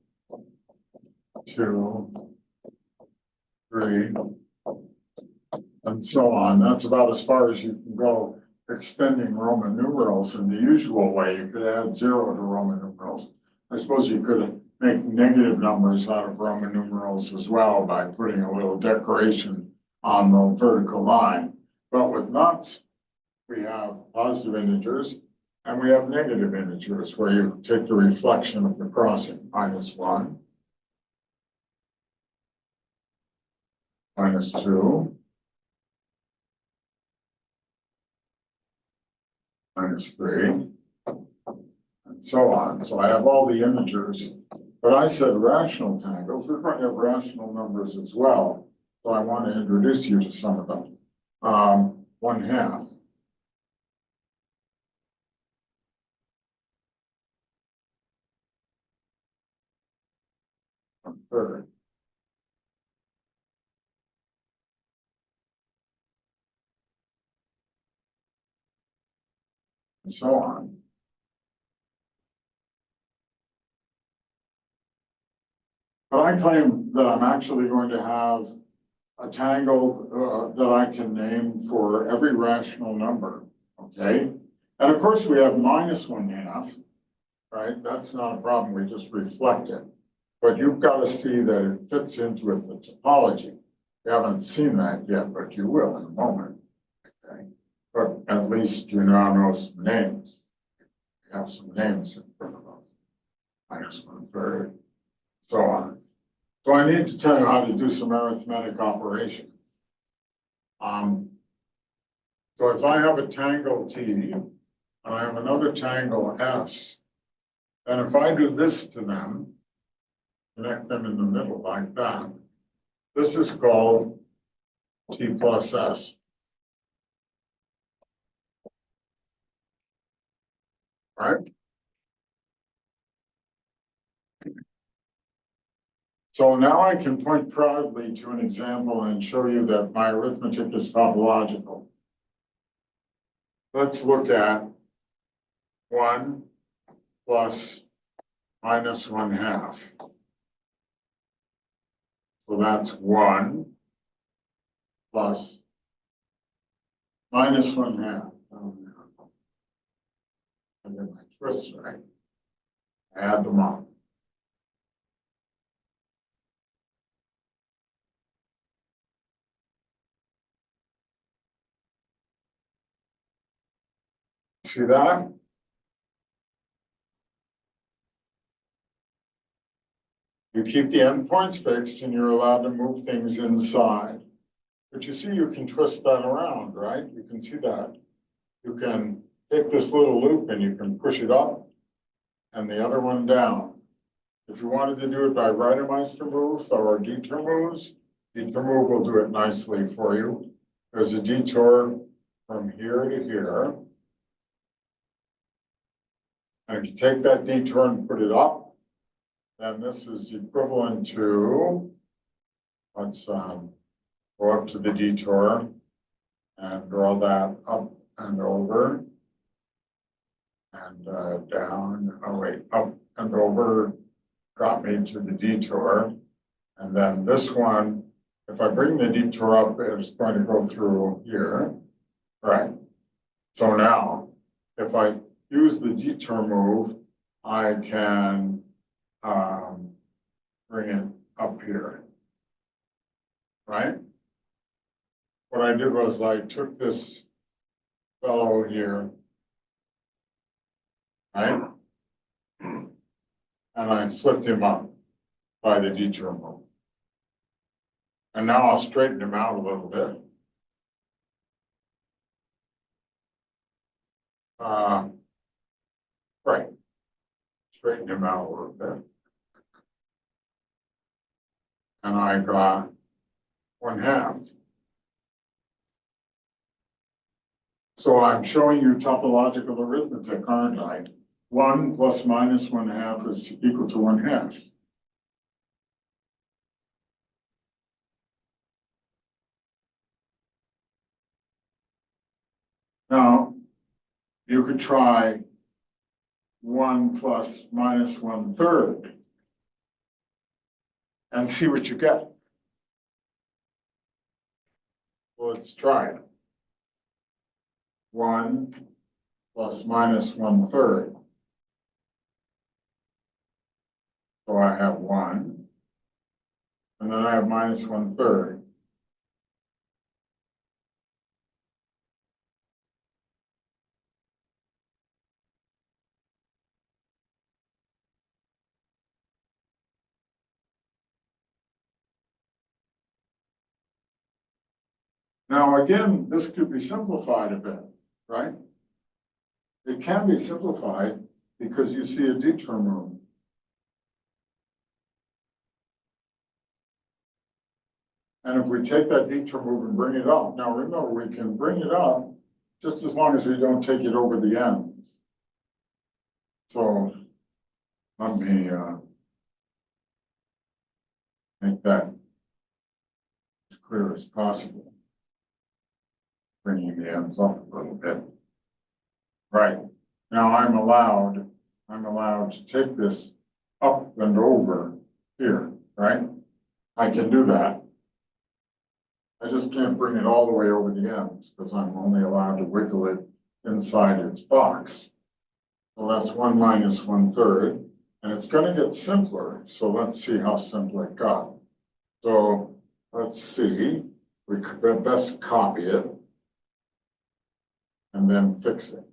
two, three, and so on. That's about as far as you can go extending Roman numerals in the usual way. You could add zero to Roman numerals. I suppose you could make negative numbers out of Roman numerals as well by putting a little decoration on the vertical line. But with knots, we have positive integers and we have negative integers where you take the reflection of the crossing, -1, -2, -3, and so on. So I have all the integers, but I said rational tangles. We're going to have rational numbers as well. So I want to introduce you to some of them. 1/2. Third. And so on. But I claim that I'm actually going to have a tangle that I can name for every rational number, okay? And of course we have -1/2, right? That's not a problem, we just reflect it. But you've got to see that it fits into with the topology. You haven't seen that yet, but you will in a moment, okay? But at least you now know some names. You have some names in front of us. -1/3, so on. So I need to tell you how to do some arithmetic operation. So if I have a tangle T and I have another tangle S, then if I do this to them, connect them in the middle like that, this is called T plus S. Right? So now I can point proudly to an example and show you that my arithmetic is topological. Let's look at 1 plus -1/2. So that's 1 plus -1/2. And then I twist, right? Add them up. See that? You keep the endpoints fixed and you're allowed to move things inside. But you see, you can twist that around, right? You can see that. You can take this little loop and you can push it up and the other one down. If you wanted to do it by Reidemeister moves or detour moves, detour move will do it nicely for you. There's a detour from here to here. And if you take that detour and put it up, then this is equivalent to, let's go up to the detour and draw that up and over and down, oh wait, up and over got me to the detour. And then this one, if I bring the detour up, it's going to go through here, right? So now, if I use the detour move, I can bring it up here, right? What I did was I took this fellow here, right? And I flipped him up by the detour move. And now I'll straighten him out a little bit. Right. Straighten him out a little bit. And I got 1/2. So I'm showing you topological arithmetic, aren't I? 1 plus minus 1/2 is equal to 1/2. Now, you could try 1 plus minus 1/3 and see what you get. Well, let's try it. 1 plus minus 1/3. So I have 1, and then I have minus 1/3. Now, again, this could be simplified a bit, right? It can be simplified because you see a detour move. And if we take that detour move and bring it up, now remember, we can bring it up just as long as we don't take it over the ends. So let me make that as clear as possible. Bringing the ends up a little bit. Right, now I'm allowed to take this up and over here, right? I can do that. I just can't bring it all the way over the ends because I'm only allowed to wiggle it inside its box. So that's 1 minus 1/3, and it's going to get simpler. So let's see how simple it got. So let's see, we could best copy it and then fix it.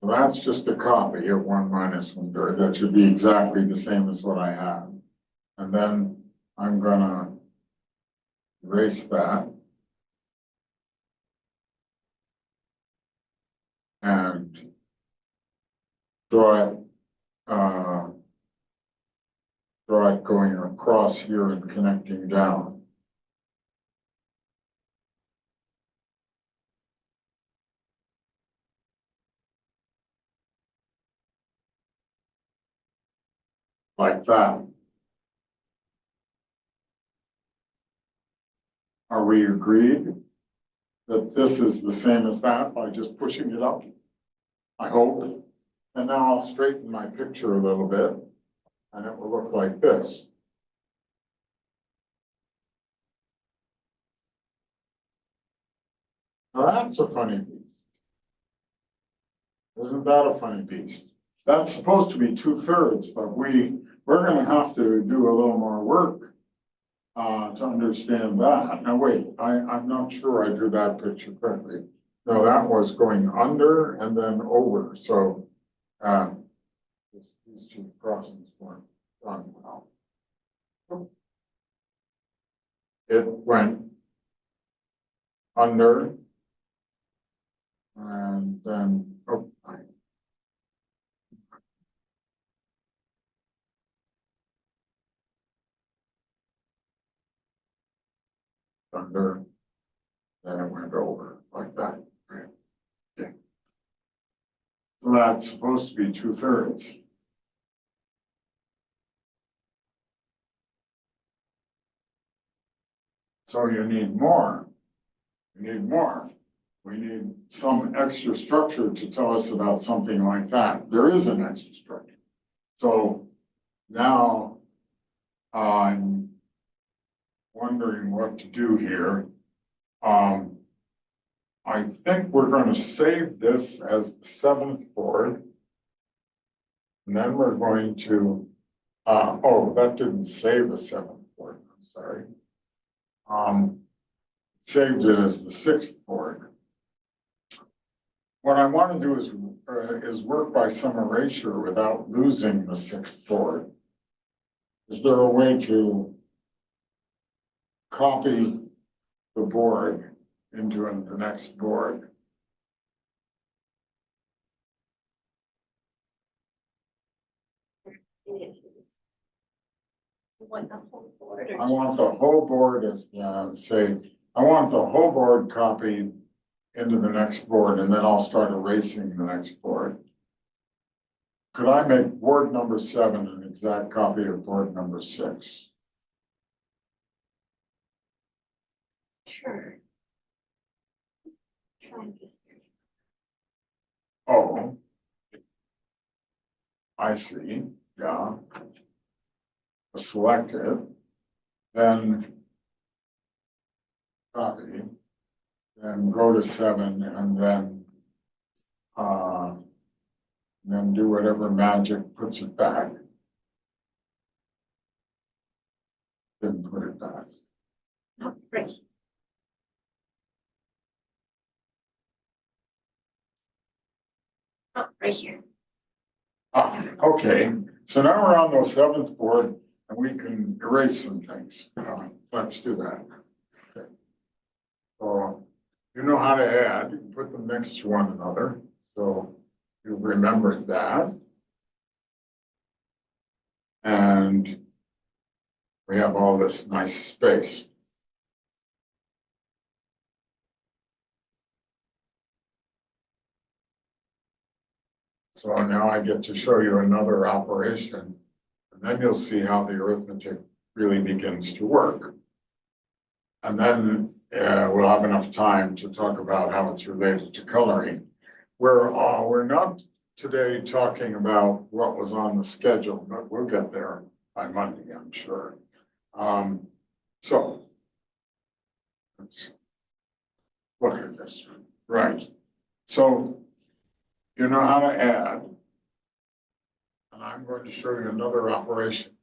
So that's just a copy of 1 minus 1/3. That should be exactly the same as what I have. And then I'm gonna erase that. And draw it going across here and connecting down. Like that. Are we agreed that this is the same as that by just pushing it up? I hope. And now I'll straighten my picture a little bit and it will look like this. Now that's a funny beast. Isn't that a funny beast? That's supposed to be 2/3, but we're gonna have to do a little more work to understand that. Now, wait, I'm not sure I drew that picture correctly. No, that was going under and then over, so these two crossings weren't done well. It went under and then, oh, under, then it went over like that. Right? Okay. So that's supposed to be 2/3. So you need more. You need more. We need some extra structure to tell us about something like that. There is an extra structure. So now I'm wondering what to do here. I think we're going to save this as the 7th board. And then we're going to, oh, that didn't save a 7th board, I'm sorry. Saved it as the 6th board. What I want to do is work by some erasure without losing the 6th board. Is there a way to copy the board into the next board? You want the whole board? Or I want the whole board as, I want the whole board copied into the next board, and then I'll start erasing the next board. Could I make board number 7 an exact copy of board number 6? Sure. Try and just. Oh, I see, yeah. Select it, then copy, then go to 7, and then do whatever magic puts it back. Then put it back. Oh, right. Oh, right here. Okay, so now we're on the 7th board and we can erase some things. Let's do that. Okay. So you know how to add, you can put them next to one another. So you remembered that. And we have all this nice space. So now I get to show you another operation, and then you'll see how the arithmetic really begins to work. And then we'll have enough time to talk about how it's related to coloring. We're not today talking about what was on the schedule, but we'll get there by Monday, I'm sure. So let's look at this. Right. So you know how to add, and I'm going to show you another operation.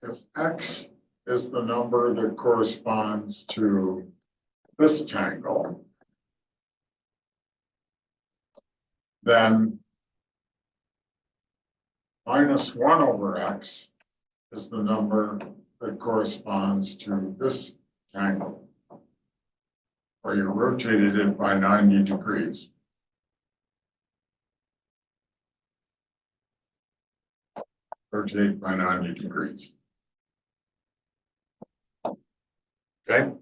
If X is the number that corresponds to this triangle, then -1/x is the number that corresponds to this triangle, or you rotated it by 90 degrees. Rotate by 90 degrees. Okay,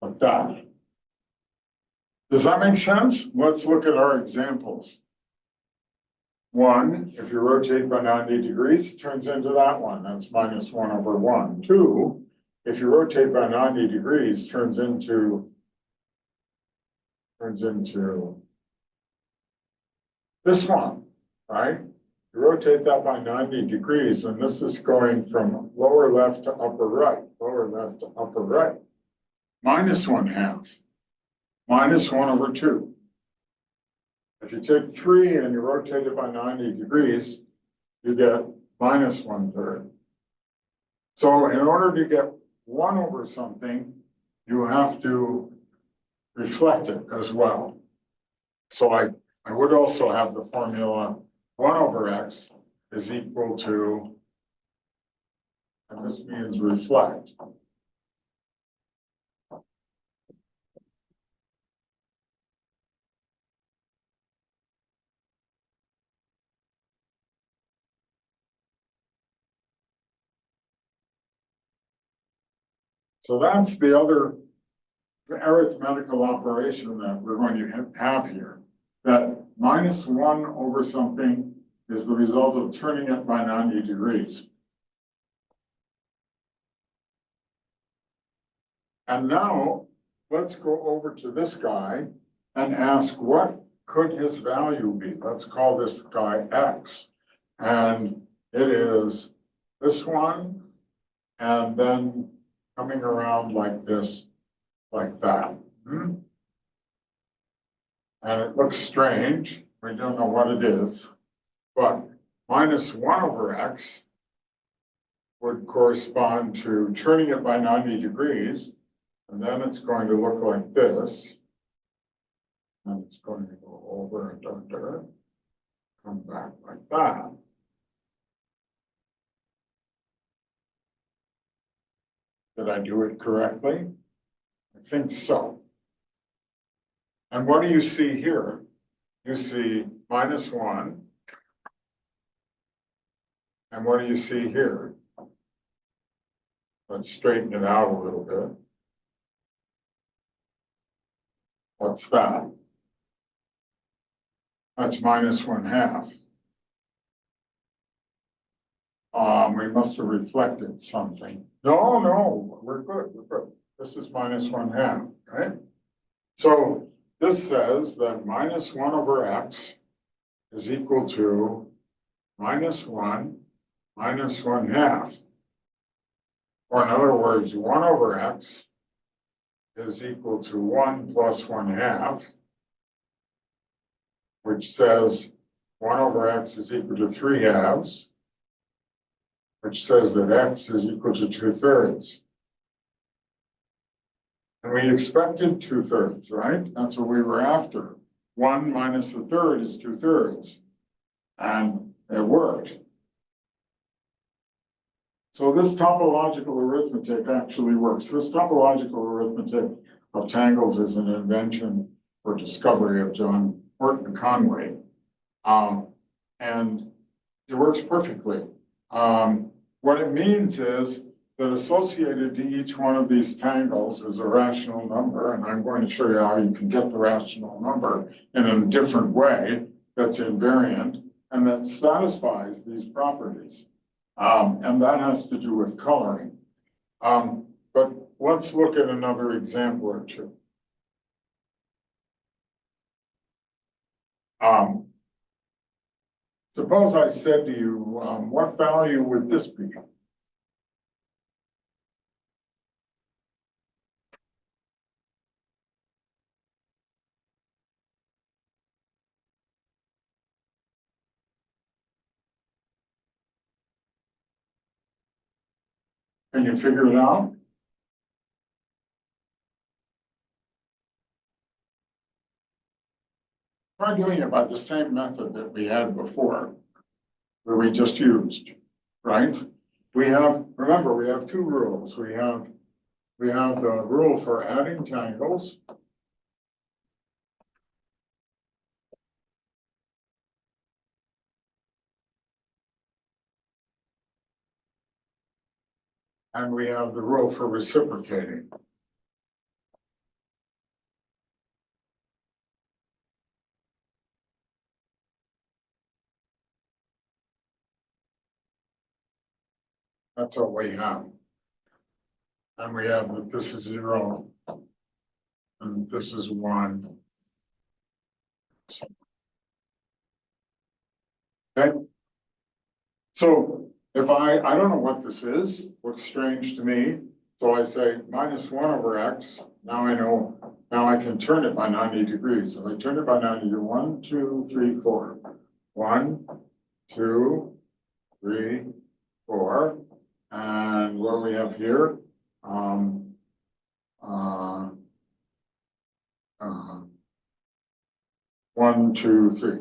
like that. Does that make sense? Let's look at our examples. 1, if you rotate by 90 degrees, it turns into that one. That's -1/1. 2, if you rotate by 90 degrees, turns into this one, right? You rotate that by 90 degrees, and this is going from lower left to upper right, lower left to upper right. -1/2. minus 1/2. If you take 3 and you rotate it by 90 degrees, you get minus 1/3. So in order to get 1 over something, you have to reflect it as well. So I would also have the formula 1/x is equal to, and this means reflect. So that's the other arithmetical operation that we're going to have here. That minus 1 over something is the result of turning it by 90 degrees. And now let's go over to this guy and ask what could his value be? Let's call this guy X. And it is this one, and then coming around like this, like that. And it looks strange. We don't know what it is, but minus 1/x would correspond to turning it by 90 degrees. And then it's going to look like this. And it's going to go over and under, come back like that. Did I do it correctly? I think so. And what do you see here? You see minus 1. And what do you see here? Let's straighten it out a little bit. What's that? That's minus 1/2. We must have reflected something. No, we're good, we're good. This is minus 1/2, right? So this says that minus 1/x is equal to minus 1 minus 1/2. Or in other words, 1/x is equal to 1 plus 1/2, which says 1/x is equal to 3/2, which says that x is equal to 2/3. And we expected 2/3, right? That's what we were after. 1 minus 1/3 is 2/3. And it worked. So this topological arithmetic actually works. This topological arithmetic of tangles is an invention or discovery of John Horton Conway. And it works perfectly. What it means is that associated to each one of these tangles is a rational number, and I'm going to show you how you can get the rational number in a different way that's invariant and that satisfies these properties. And that has to do with coloring. But let's look at another example or two. Suppose I said to you, what value would this be? Can you figure it out? Try doing it by the same method that we had before, that we just used, right? We have, remember, we have two rules. We have the rule for adding tangles. And we have the rule for reciprocating. That's what we have. And we have that this is 0 and this is 1. Okay. So if I don't know what this is, looks strange to me. So I say minus 1 over x, now I know, now I can turn it by 90 degrees. If I turn it by 90 to 1, 2, 3, 4. 1, 2, 3, 4. And what do we have here? Uh, 1, 2, 3.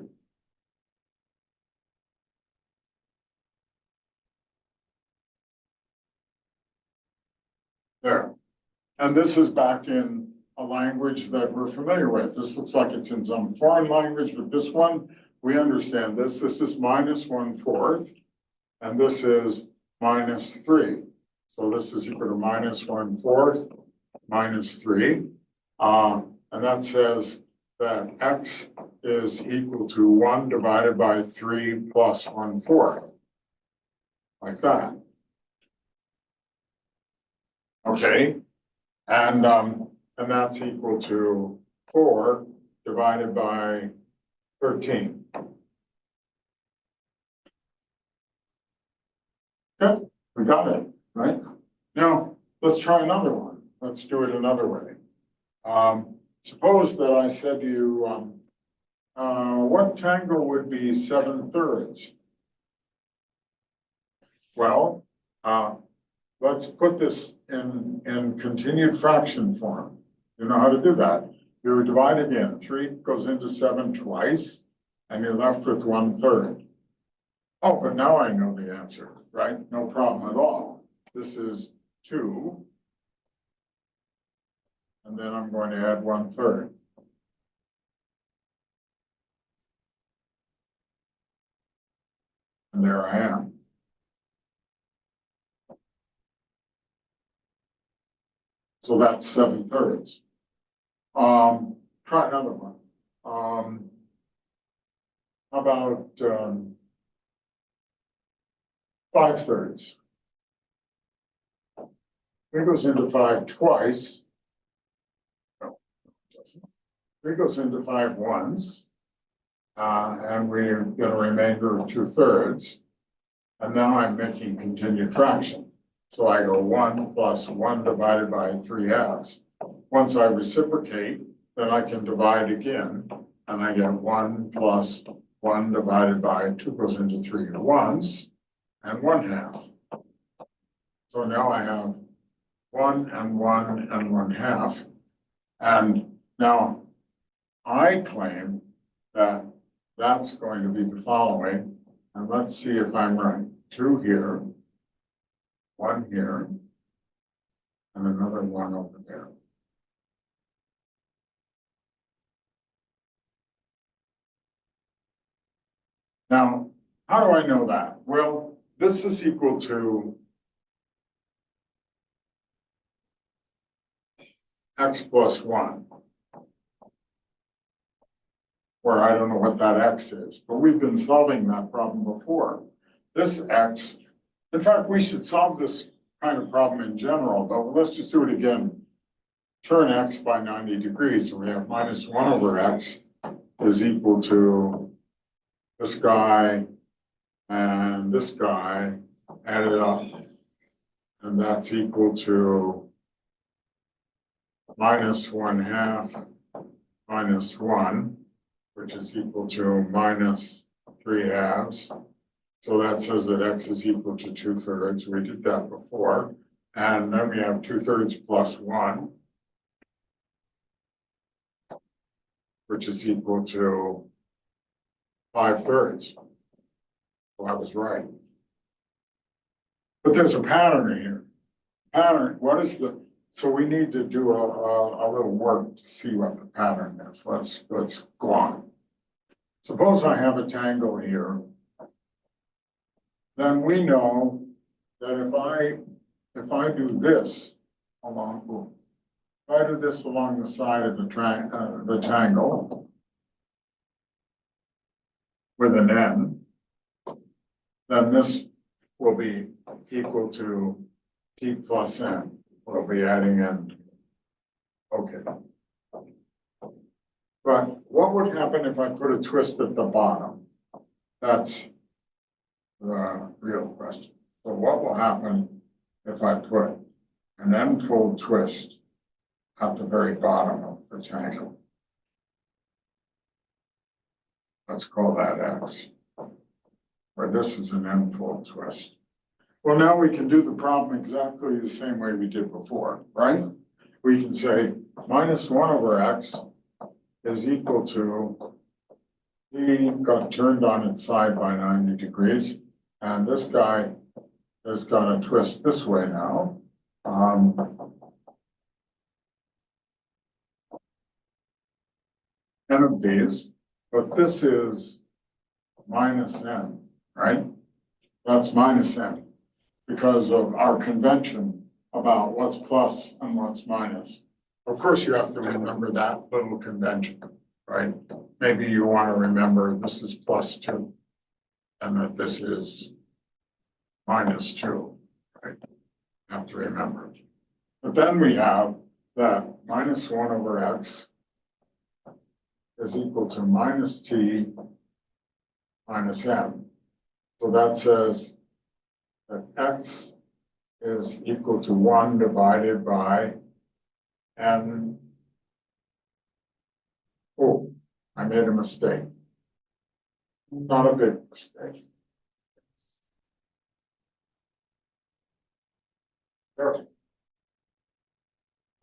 There. And this is back in a language that we're familiar with. This looks like it's in some foreign language, but this one, we understand this. This is minus 1/4, and this is minus 3. So this is equal to minus 1/4 minus 3. And that says that x is equal to 1 divided by 3 plus 1/4. Like that. Okay. And that's equal to 4 divided by 13. Good, we got it, right? Now, let's try another one. Let's do it another way. Suppose that I said to you, what tangle would be 7/3? Well, let's put this in continued fraction form. You know how to do that. You divide again. 3 goes into 7 twice, and you're left with 1/3. Oh, but now I know the answer, right? No problem at all. This is 2. And then I'm going to add 1/3. And there I am. So that's 7/3. Try another one. How about 5/3? It goes into 5 twice. No, it doesn't. It goes into 5 once. And we get a remainder of 2/3. And now I'm making continued fraction. So I go 1 plus 1 divided by 3/2. Once I reciprocate, then I can divide again, and I get 1 plus 1 divided by 2 goes into 3 once, and 1/2. So now I have 1 and 1 and 1/2. And now I claim that that's going to be the following, and let's see if I'm right. 2 here, 1 here, and another 1 over there. Now, how do I know that? Well, this is equal to x plus 1. Where I don't know what that x is, but we've been solving that problem before. This x, in fact, we should solve this kind of problem in general, but let's just do it again. Turn x by 90 degrees, so we have minus 1 over x is equal to this guy and this guy added up. And that's equal to minus 1/2 minus 1, which is equal to minus 3/2. So that says that x is equal to 2/3. We did that before. And then we have 2/3 plus 1, which is equal to 5/3. Well, I was right. But there's a pattern here. Pattern, what is the, so we need to do a little work to see what the pattern is. Let's go on. Suppose I have a tangle here. Then we know that if I do this along, if I do this along the side of the tangle with an n, then this will be equal to t plus n. We'll be adding n. Okay. But what would happen if I put a twist at the bottom? That's the real question. So what will happen if I put an n-fold twist at the very bottom of the triangle. Let's call that x, where this is an n-fold twist. Well, now we can do the problem exactly the same way we did before, right? We can say minus 1 over x is equal to e got turned on its side by 90 degrees, and this guy is going to twist this way now. N of these, but this is minus n, right? That's minus n because of our convention about what's plus and what's minus. Of course, you have to remember that little convention, right? Maybe you want to remember this is plus 2 and that this is minus 2, right? You have to remember it. But then we have that minus 1 over x is equal to minus t minus n. So that says that x is equal to 1 divided by n. Oh, I made a mistake. Not a big mistake. Perfect.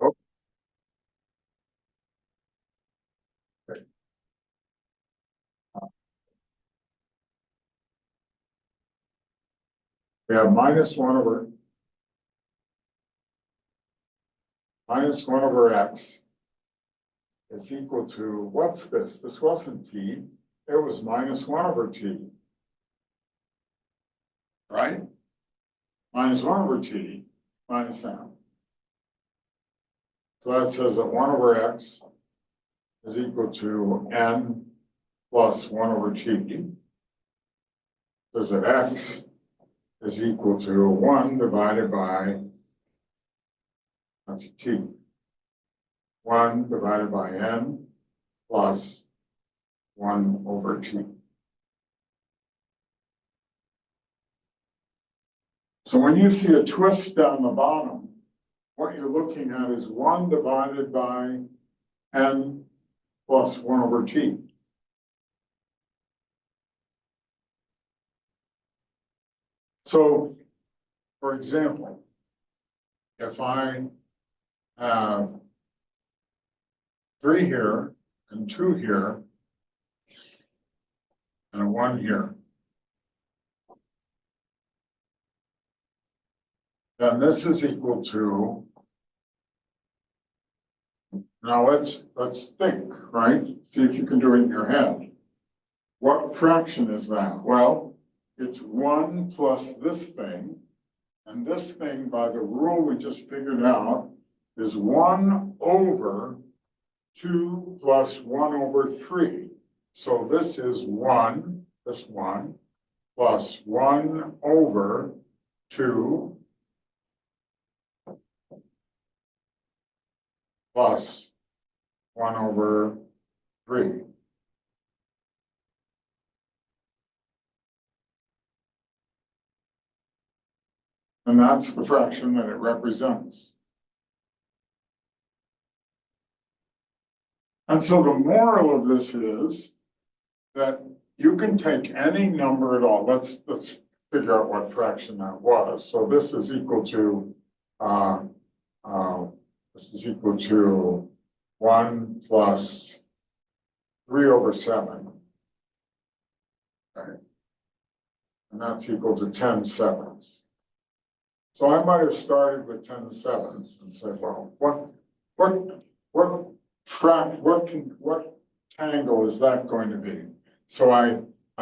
Oh. Okay. We have minus 1 over x is equal to, what's this? This wasn't t, it was minus 1 over t. Right? Minus 1 over t minus n. So that says that 1 over x is equal to n plus 1 over t. Says that x is equal to 1 divided by, that's a t, 1 divided by n plus 1 over t. So when you see a twist down the bottom, what you're looking at is 1 divided by n plus 1 over t. So, for example, if I have 3 here and 2 here and 1 here, then this is equal to, now let's think, right? See if you can do it in your head. What fraction is that? Well, it's 1 plus this thing, and this thing, by the rule we just figured out, is 1 over 2 plus 1 over 3. So this is 1, this 1, plus 1 over 2 plus 1 over 3. And that's the fraction that it represents. And so the moral of this is that you can take any number at all. Let's figure out what fraction that was. So this is equal to 1 plus 3 over 7. Okay. And that's equal to 10 sevenths. So I might have started with 10 sevenths and said, well, what tangle is that going to be? So I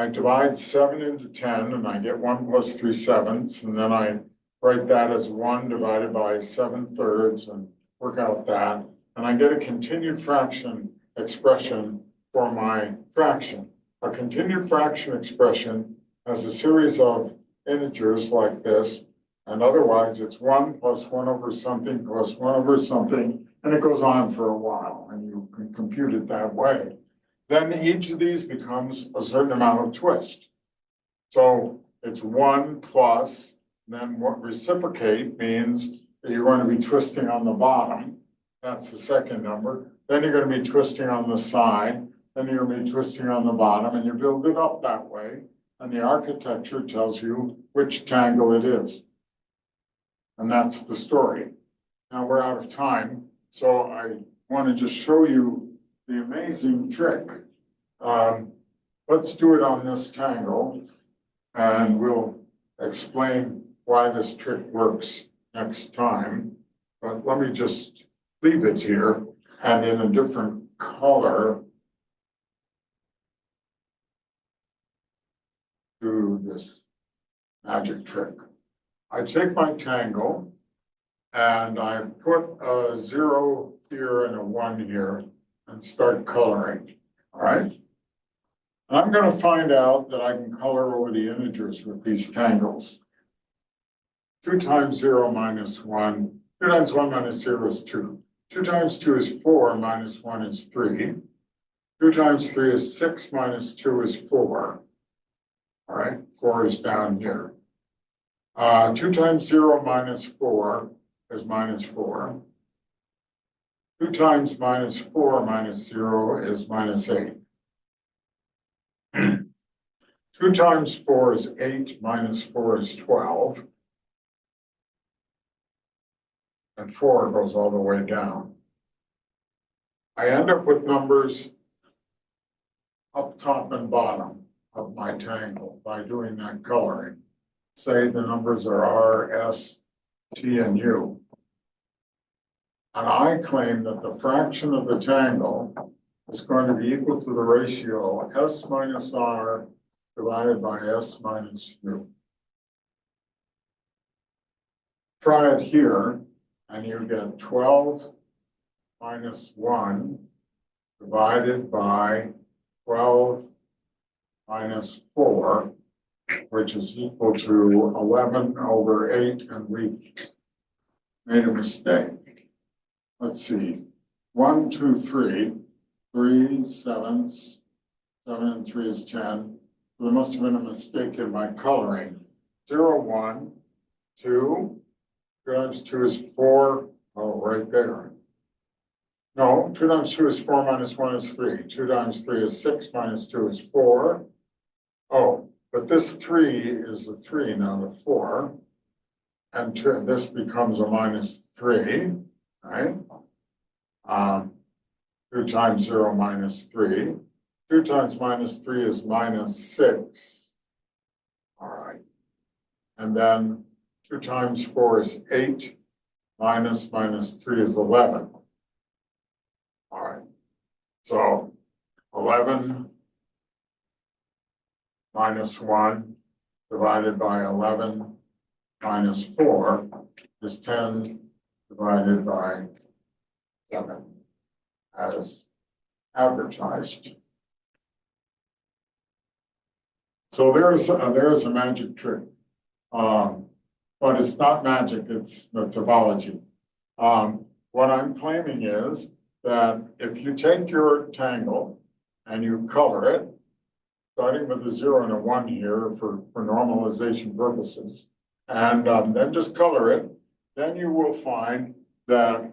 divide 7 into 10 and I get 1 plus 3 sevenths, and then I write that as 1 divided by 7 thirds and work out that, and I get a continued fraction expression for my fraction. A continued fraction expression has a series of integers like this, and otherwise it's 1 plus 1 over something plus 1 over something, and it goes on for a while, and you can compute it that way. Then each of these becomes a certain amount of twist. So it's 1 plus, then what reciprocate means that you're going to be twisting on the bottom. That's the second number. Then you're going to be twisting on the side. Then you're going to be twisting on the bottom, and you build it up that way. And the architecture tells you which tangle it is. And that's the story. Now we're out of time, so I want to just show you the amazing trick. Let's do it on this tangle, and we'll explain why this trick works next time. But let me just leave it here and in a different color do this magic trick. I take my tangle and I put a 0 here and a 1 here and start coloring, all right? And I'm going to find out that I can color over the integers with these tangles. 2 times 0 minus 1, 2 times 1 minus 0 is 2. 2 times 2 is 4 minus 1 is 3. 2 times 3 is 6 minus 2 is 4. All right, 4 is down here. 2 times 0 minus 4 is minus 4. 2 times minus 4 minus 0 is minus 8. 2 times 4 is 8, minus 4 is 12. And 4 goes all the way down. I end up with numbers up top and bottom of my tangle by doing that coloring. Say the numbers are R, S, T, and U. And I claim that the fraction of the tangle is going to be equal to the ratio S minus R divided by S minus U. Try it here, and you get 12 minus 1 divided by 12 minus 4, which is equal to 11 over 8, and we made a mistake. Let's see, 1, 2, 3, 3 sevenths, 7 and 3 is 10. So there must have been a mistake in my coloring. 0, 1, 2, 2 times 2 is 4, oh, right there. No, 2 times 2 is 4 minus 1 is 3. 2 times 3 is 6 minus 2 is 4. Oh, but this 3 is a 3, not a 4. And this becomes a minus 3, right? 2 times 0 minus 3. 2 times minus 3 is minus 6. All right. And then 2 times 4 is 8. Minus 3 is 11. All right. So 11 minus 1 divided by 11 minus 4 is 10 divided by 7 as advertised. So there's a magic trick, but it's not magic, it's the topology. What I'm claiming is that if you take your tangle and you color it, starting with a 0 and a 1 here for normalization purposes, and then just color it, then you will find that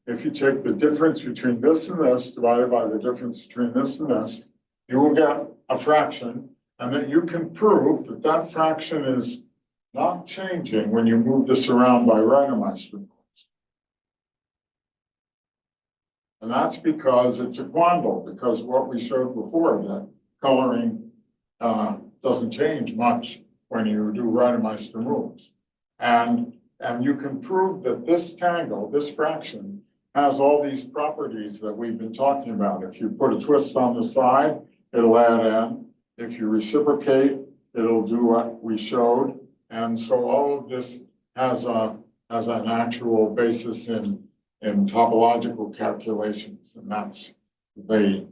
if you take the difference between this and this divided by the difference between this and this, you will get a fraction, and that you can prove that that fraction is not changing when you move this around by Reidemeister rules. And that's because it's a quandle, because what we showed before, that coloring doesn't change much when you do Reidemeister rules. And you can prove that this tangle, this fraction, has all these properties that we've been talking about. If you put a twist on the side, it'll add n. If you reciprocate, it'll do what we showed. And so all of this has an actual basis in topological calculations. And that's the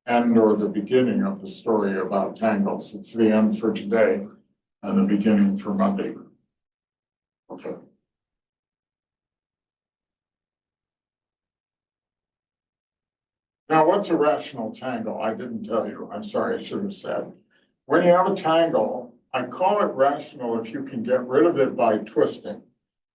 end or the beginning of the story about tangles. It's the end for today and the beginning for Monday. Okay. Now, what's a rational tangle? I didn't tell you. I'm sorry, I should have said. When you have a tangle, I call it rational if you can get rid of it by twisting.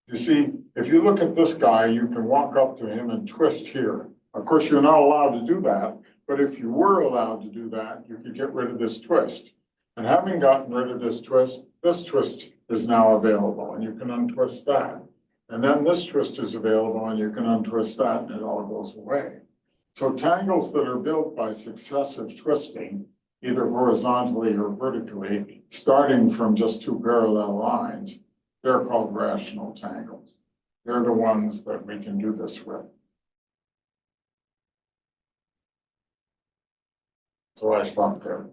If You see, if you look at this guy, you can walk up to him and twist here. Of course, you're not allowed to do that, but if you were allowed to do that, you could get rid of this twist. And having gotten rid of this twist is now available, and you can untwist that. And then this twist is available, and you can untwist that, and it all goes away. So tangles that are built by successive twisting, either horizontally or vertically, starting from just two parallel lines, they're called rational tangles. They're the ones that we can do this with. So I stop there.